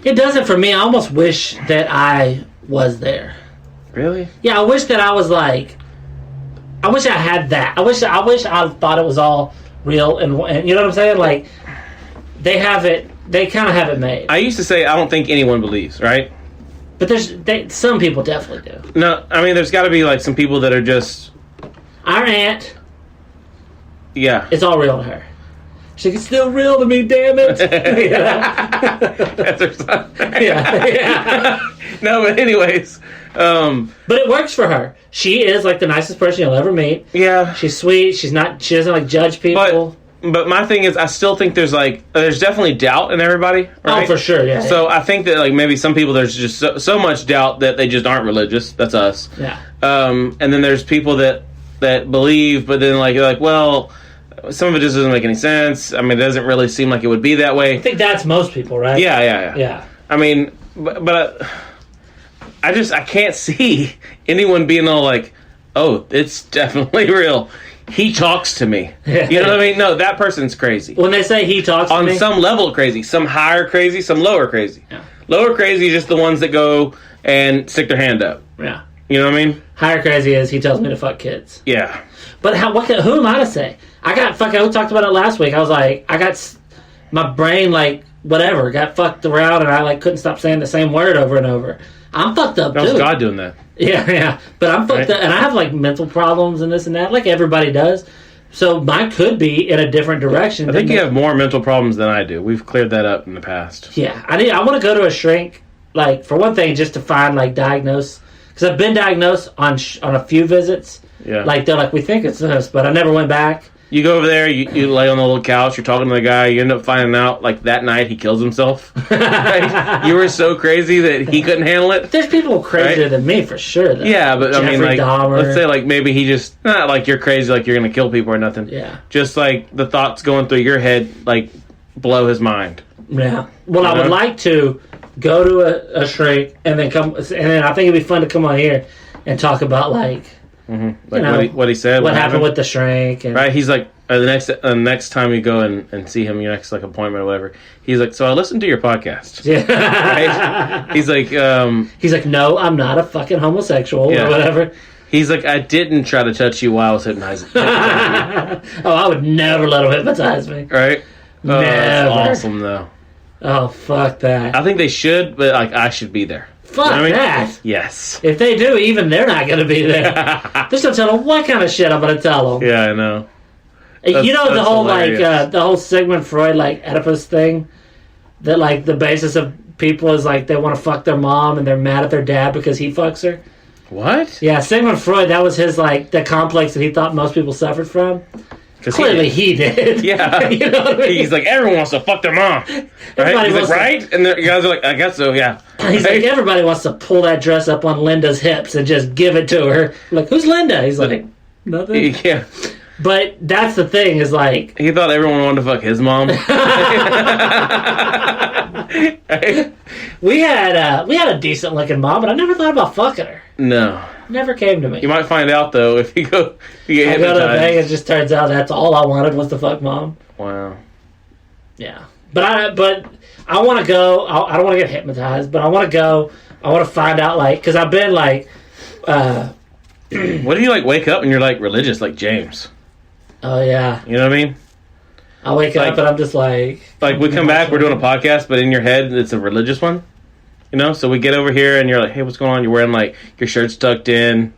It doesn't for me. I almost wish that I was there. Really? Yeah, I wish that I was like. I wish I had that. I wish I thought it was all real and you know what I'm saying? Like they have it. They kind of have it made. I used to say I don't think anyone believes, right? But some people definitely do. No, I mean there's got to be like some people that are just. Our aunt. Yeah. It's all real to her. She's like, it's still real to me, damn it. That's her son. Yeah. No, but anyways. But it works for her. She is like the nicest person you'll ever meet. Yeah. She's sweet. She doesn't like judge people. But my thing is, I still think there's definitely doubt in everybody. Right? Oh, for sure, yeah. So I think that like maybe some people there's just so much doubt that they just aren't religious. That's us. Yeah. And then there's people that believe, but then like you're like, well, some of it just doesn't make any sense. I mean, it doesn't really seem like it would be that way. I think that's most people, right? Yeah. I mean, but I can't see anyone being all like, oh, it's definitely real. He talks to me. You know what I mean? No, that person's crazy. When they say he talks to me... On some level crazy. Some higher crazy, some lower crazy. Yeah. Lower crazy is just the ones that go and stick their hand up. Yeah. You know what I mean? Higher crazy is he tells me to fuck kids. Yeah. But who am I to say? I talked about it last week. I was like, my brain, like, whatever, got fucked around and I, like, couldn't stop saying the same word over and over. I'm fucked up, too. That was God doing that. Yeah. But I'm fucked up, and I have, like, mental problems and this and that, like everybody does. So mine could be in a different direction. I think you have more mental problems than I do. We've cleared that up in the past. Yeah. I want to go to a shrink, like, for one thing, just to find, like, diagnose. Because I've been diagnosed on a few visits. Yeah. Like, they're like, we think it's this, but I never went back. You go over there, you lay on the little couch, you're talking to the guy, you end up finding out, like, that night he kills himself. Right? You were so crazy that he couldn't handle it. There's people crazier right? than me, for sure, though. Yeah, but Jeffrey I mean, like, Dahmer. let's say, like, maybe he just, not like you're crazy, like you're going to kill people or nothing. Yeah. Just, like, the thoughts going through your head, like, blow his mind. Yeah. Well, I would like to go to a shrink and then I think it'd be fun to come on here and talk about, like, like what he said, what happened with the shrink, and right? He's like the next time you go and see him, your next like appointment or whatever. He's like, so I listened to your podcast. Yeah. Right? He's like, no, I'm not a fucking homosexual or whatever. He's like, I didn't try to touch you while I was hypnotizing. Oh, I would never let him hypnotize me. Right? Never. That's awesome though. Oh, fuck that. I think they should, but like I should be there. Fuck that. Yes. If they do, even they're not going to be there. Just don't tell them what kind of shit I'm going to tell them. Yeah, I know. You know the whole hilarious. the whole Sigmund Freud like Oedipus thing, that like the basis of people is like they want to fuck their mom and they're mad at their dad because he fucks her. What? Yeah, Sigmund Freud, that was his like the complex that he thought most people suffered from. Clearly he did. Yeah. You know what I mean? He's like, everyone wants to fuck their mom. Right? He's like, right? And the guys are like, I guess so, yeah. He's like, everybody wants to pull that dress up on Linda's hips and just give it to her. I'm like, who's Linda? He's like, nothing. Yeah. But that's the thing, is like... He thought everyone wanted to fuck his mom. Right? We had a decent looking mom, but I never thought about fucking her. No. Never came to me. You might find out though if you get hypnotized. I go to Vegas, it just turns out that's all I wanted was to fuck mom. Wow. Yeah. But I want to go. I don't want to get hypnotized, but I want to go. I want to find out, like, because I've been like... what do you like wake up and you're like religious like James? Oh yeah. You know what I mean? I wake up and I'm just like... Like we come back, we're doing a podcast, but in your head it's a religious one. You know, so we get over here and you're like, hey, what's going on? You're wearing like your shirt's tucked in.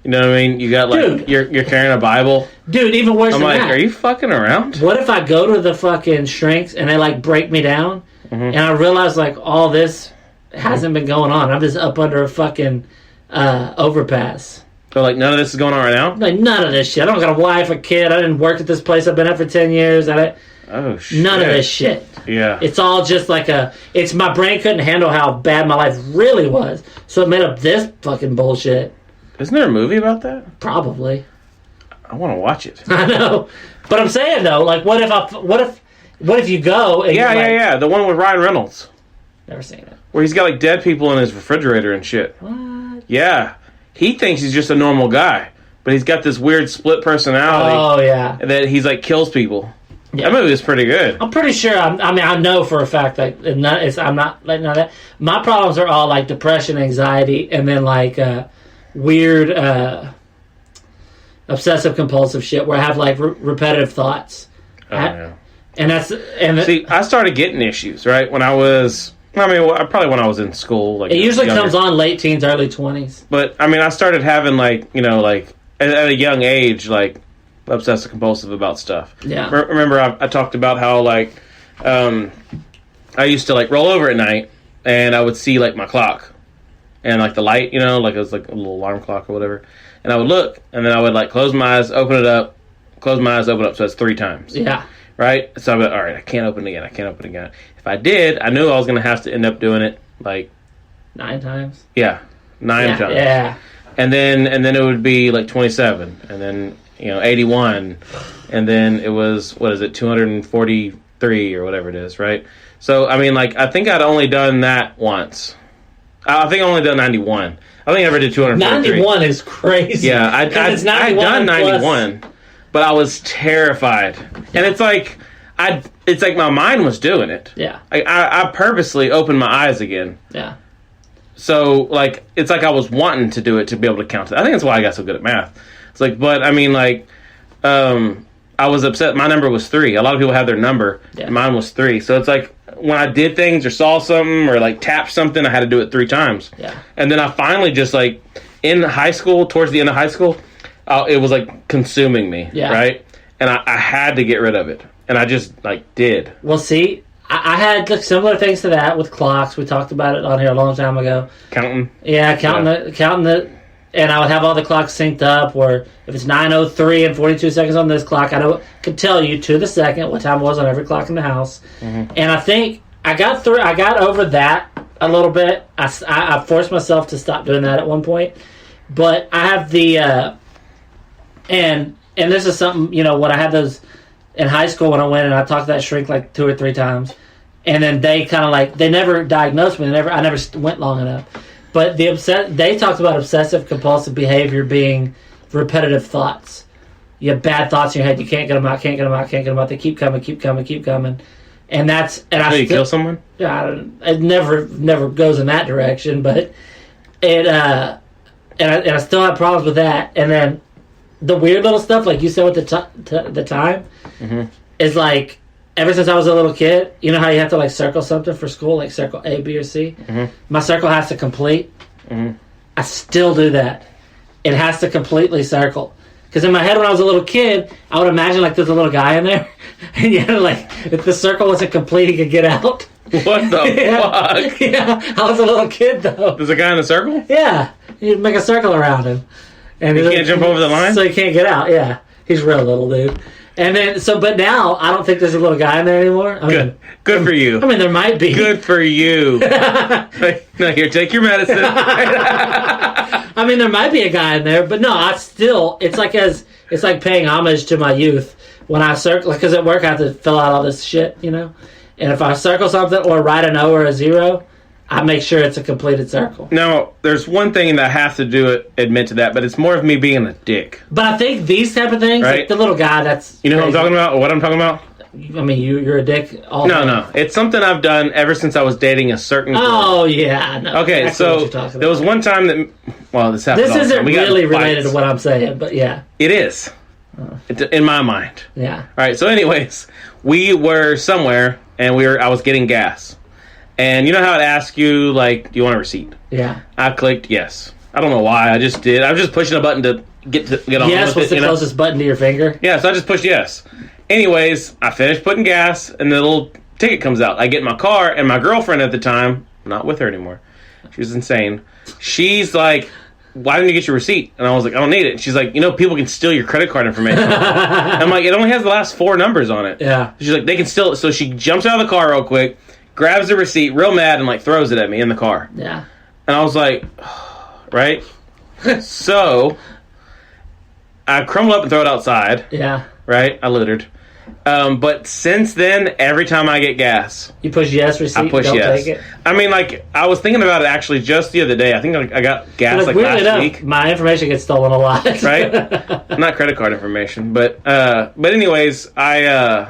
You know what I mean? You got like you're carrying a Bible. Dude, even worse than that. I'm like, are you fucking around? What if I go to the fucking shrinks and they like break me down and I realize like all this hasn't been going on. I'm just up under a fucking overpass. So like none of this is going on right now? Like none of this shit. I don't got a wife, a kid. I didn't work at this place I've been at for 10 years. Oh shit. None of this shit. Yeah. It's all just like it's my brain couldn't handle how bad my life really was. So it made up this fucking bullshit. Isn't there a movie about that? Probably. I want to watch it. I know. But I'm saying though, like what if you go and Yeah. The one with Ryan Reynolds. Never seen it. Where he's got like dead people in his refrigerator and shit. What? Yeah. He thinks he's just a normal guy. But he's got this weird split personality. Oh yeah. That he's like kills people. Yeah. That movie is pretty good. I'm pretty sure. I know for a fact that I'm not like none of that. My problems are all like depression, anxiety, and then like weird obsessive compulsive shit where I have like repetitive thoughts. Oh, yeah. And see, I started getting issues right when I was. Probably when I was in school. Like it usually younger. comes on late teens, early 20s. But I mean, I started having like at a young age like obsessive compulsive about stuff. Yeah. Remember I talked about how like I used to like roll over at night and I would see like my clock and like the light, like it was like a little alarm clock or whatever. And I would look and then I would like close my eyes, open it up, close my eyes, open it up. So that's 3 times. Yeah. right? So I'm like, all right, I can't open it again. If I did, I knew I was going to have to end up doing it like 9 times. Yeah, 9 times. Yeah. And then it would be like 27, and then 81, and then it was 243 or whatever it is, right? So I mean, like I think I'd only done that once. I think I only done 91. I think I ever did 243. 91 is crazy. Yeah, I'd done 91, plus. but I was terrified, and it's like my mind was doing it. Yeah. I purposely opened my eyes again. Yeah. So, like, it's like I was wanting to do it to be able to count it. I think that's why I got so good at math. It's like, but, I mean, like, I was upset. My number was 3. A lot of people have their number. Yeah. Mine was 3. So it's like, when I did things or saw something or, like, tapped something, I had to do it 3 times. Yeah. And then I finally just, like, in high school, towards the end of high school, it was, like, consuming me. Yeah. Right? And I had to get rid of it. And I just, like, did. Well, see... I had similar things to that with clocks. We talked about it on here a long time ago. Counting? Yeah, counting the, and I would have all the clocks synced up. Where if it's 9:03 and 42 seconds on this clock, could tell you to the second what time it was on every clock in the house. Mm-hmm. And I think I got over that a little bit. I forced myself to stop doing that at one point, but I have the and this is something when I had those. In high school when I went and I talked to that shrink like 2 or 3 times, and then they kind of they never diagnosed me. I never went long enough. But they talked about obsessive compulsive behavior being repetitive thoughts. You have bad thoughts in your head. You can't get them out. They keep coming. And that's you kill someone? Yeah, it never goes in that direction. But it and I still have problems with that. And then the weird little stuff, like you said with the time, mm-hmm. is like, ever since I was a little kid, you know how you have to like circle something for school, like circle A, B, or C? Mm-hmm. My circle has to complete. Mm-hmm. I still do that. It has to completely circle. Because in my head when I was a little kid, I would imagine like there's a little guy in there, and if the circle wasn't complete, he could get out. What the fuck? Yeah, I was a little kid though. There's a guy in a circle? Yeah, you'd make a circle around him. And he can't jump over the line? So he can't get out, yeah. He's real little, dude. And then, but now, I don't think there's a little guy in there anymore. Good for you. I mean, there might be. Good for you. Now, here, take your medicine. I mean, there might be a guy in there, but no, it's like paying homage to my youth. When I circle, because at work I have to fill out all this shit, And if I circle something or write an O or a 0, I make sure it's a completed circle. Now, there's one thing that I have to admit to that, but it's more of me being a dick. But I think these type of things, right? Like the little guy, that's who I'm talking about, or what I'm talking about? I mean, you're a dick all the time. No. It's something I've done ever since I was dating a certain girl. Oh, yeah. No, okay, so there was one time that... Well, this happened. This isn't really related to what I'm saying, but yeah. It is. In my mind. Yeah. All right, so anyways, we were somewhere, and I was getting gas. And you know how it asks you, like, do you want a receipt? Yeah. I clicked yes. I don't know why. I just did. I was just pushing a button to get on with it. Yes was the closest button to your finger? Yeah, so I just pushed yes. Anyways, I finished putting gas, and the little ticket comes out. I get in my car, and my girlfriend at the time, I'm not with her anymore. She was insane. She's like, why didn't you get your receipt? And I was like, I don't need it. And she's like, people can steal your credit card information. I'm like, it only has the last 4 numbers on it. Yeah. She's like, they can steal it. So she jumps out of the car real quick, grabs the receipt, real mad, and like throws it at me in the car. Yeah. And I was like, right? So I crumble up and throw it outside. Yeah. Right? I littered. But since then, every time I get gas, you push yes receipt. I push don't yes. Take it. I mean, like I was thinking about it actually just the other day. I think I got gas like last week. My information gets stolen a lot. Right? Not credit card information, but anyways, I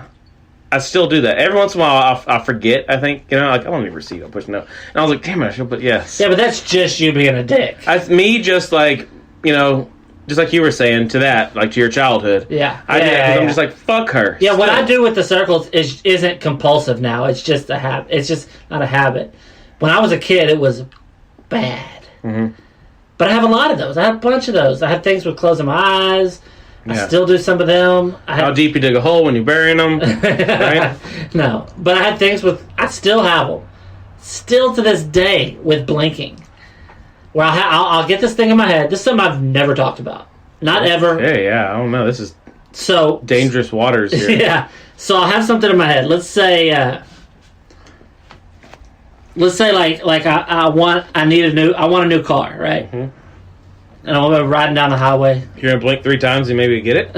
still do that. Every once in a while, I'll forget, I think. I don't need a receipt. I'll push no. And I was like, damn it, I should put yes. Yeah, but that's just you being a dick. Me just like, just like you were saying to that, like to your childhood. Yeah. I did because I'm just like, fuck her. Yeah, what I do with the circles isn't compulsive now. It's just a habit. It's just not a habit. When I was a kid, it was bad. Mm-hmm. But I have a lot of those. I have a bunch of those. I have things with closing my eyes. I still do some of them. How deep you dig a hole when you're burying them, right? No, but I had things with... I still have them. Still to this day with blinking. Where I'll get this thing in my head. This is something I've never talked about. Not ever. Hey, yeah, I don't know. This is So dangerous waters here. Yeah. So I'll have something in my head. Let's say I want a new car, right? Mm-hmm. And I'm riding down the highway. You're gonna blink 3 times and maybe get it?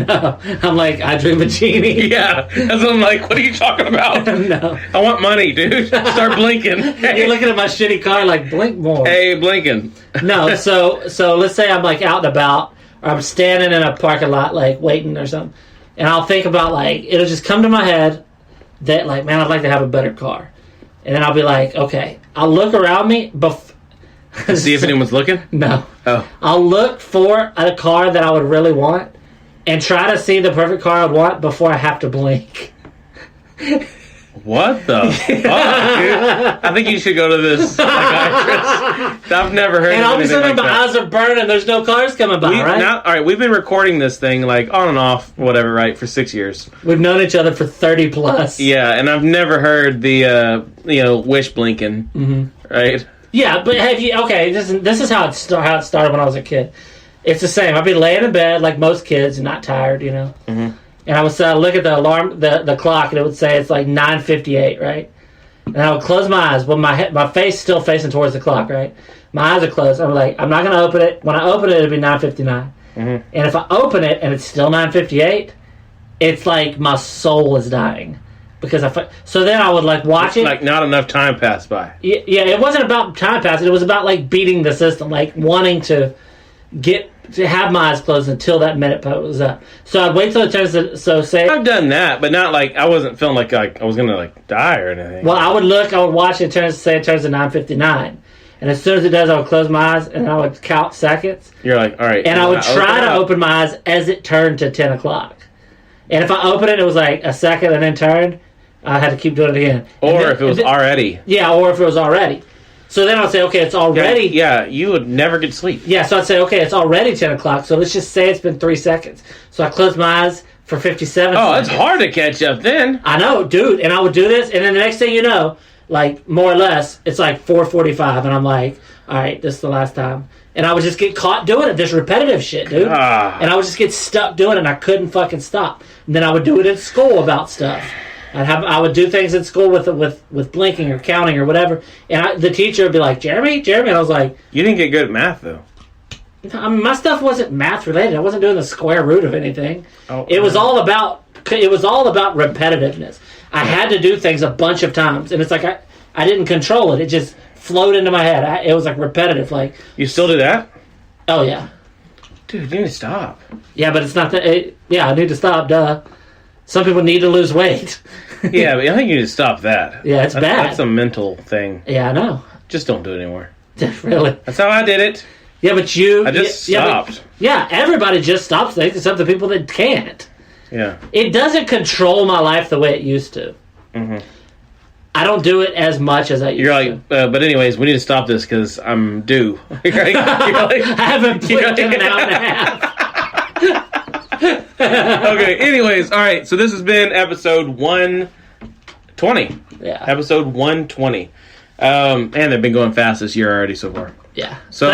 No. I'm like, I dream a genie. Yeah. That's what I'm like, what are you talking about? No. I want money, dude. Start blinking. You're looking at my shitty car like, blink more. Hey, blinking. No, so let's say I'm like out and about, or I'm standing in a parking lot like waiting or something, and I'll think about like, it'll just come to my head that like, man, I'd like to have a better car. And then I'll be like, okay, I'll look around me See if anyone's looking? No. Oh. I'll look for a car that I would really want and try to see the perfect car I want before I have to blink. What the fuck, dude? I think you should go to this psychiatrist. I've never heard and of all of a anything sudden like my that. eyes are burning, there's no cars coming by, right? All right, we've been recording this thing like on and off, whatever, right, for 6 years. We've known each other for 30 plus. Yeah, and I've never heard the, wish blinking, right? Yeah, but have you? Okay, this is how it started when I was a kid. It's the same. I'd be laying in bed like most kids, not tired, Mm-hmm. And I would look at the alarm, the clock, and it would say it's like 9:58, right? And I would close my eyes, but my face still facing towards the clock, right? My eyes are closed. I'm like, I'm not gonna open it. When I open it, it'll be 9:59. Mm-hmm. And if I open it and it's still 9:58, it's like my soul is dying. Because so then I would like watch it. Like not enough time passed by. Yeah, it wasn't about time passing. It was about like beating the system, like wanting to have my eyes closed until that minute was up. So I'd wait till it turns to, I've done that, but not like I wasn't feeling like I was gonna like die or anything. Well, I would watch it turns to 9:59, and as soon as it does, I would close my eyes and I would count seconds. You're like, all right, and I would try to open my eyes as it turned to 10 o'clock. And if I opened it, it was like a second and then turned. I had to keep doing it again. Or if it was already. Yeah, or if it was already. So then I'd say, okay, it's already. Yeah, you would never get sleep. Yeah, so I'd say, okay, it's already 10 o'clock, so let's just say it's been 3 seconds. So I close my eyes for 57 seconds. Oh, it's hard to catch up then. I know, dude. And I would do this, and then the next thing you know, like, more or less, it's like 4:45, and I'm like, all right, this is the last time. And I would just get caught doing it, this repetitive shit, dude. And I would just get stuck doing it, and I couldn't fucking stop. And then I would do it at school about stuff. I would do things at school with blinking or counting or whatever, and the teacher would be like, Jeremy, and I was like, you didn't get good at math though. I mean, my stuff wasn't math related. I wasn't doing the square root of anything. It was all about repetitiveness. I had to do things a bunch of times, and it's like I didn't control it. It just flowed into my head. It was like repetitive. Like, you still do that? Oh yeah, dude, you need to stop. Yeah, but it's not that. Yeah, I need to stop. Duh. Some people need to lose weight. Yeah, but I think you need to stop that. Yeah, it's bad. That's a mental thing. Yeah, I know. Just don't do it anymore. Really? That's how I did it. Yeah, but I just stopped. Yeah, everybody just stops things except the people that can't. Yeah. It doesn't control my life the way it used to. Mm-hmm. I don't do it as much as I used to. But anyways, we need to stop this because I'm due. I haven't blinked in an hour and a half. Okay, anyways, all right, so this has been episode 120. Yeah. Episode 120. And they've been going fast this year already so far. Yeah. So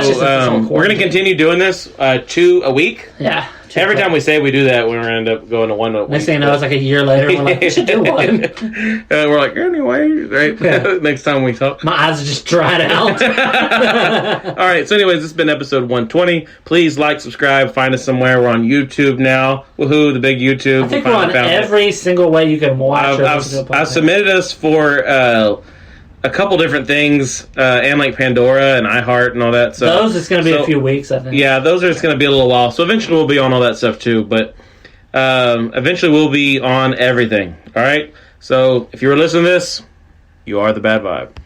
we're going to continue doing this 2 a week. Yeah. Every time we say we do that, we're going to end up going to 1 a week. Next thing you know, it's like a year later, we're like, we should do one. We're like, anyway, right? Yeah. Next time we talk. My eyes are just dried out. All right, so anyways, this has been episode 120. Please like, subscribe, find us somewhere. We're on YouTube now. Woohoo, the big YouTube. I think we're on every single way you can watch I've submitted us for a couple different things, and like Pandora and iHeart and all that. So those it's going to be a few weeks, I think. Yeah, those are just going to be a little while. So eventually we'll be on all that stuff too. But eventually we'll be on everything. All right. So if you were listening to this, you are the bad vibe.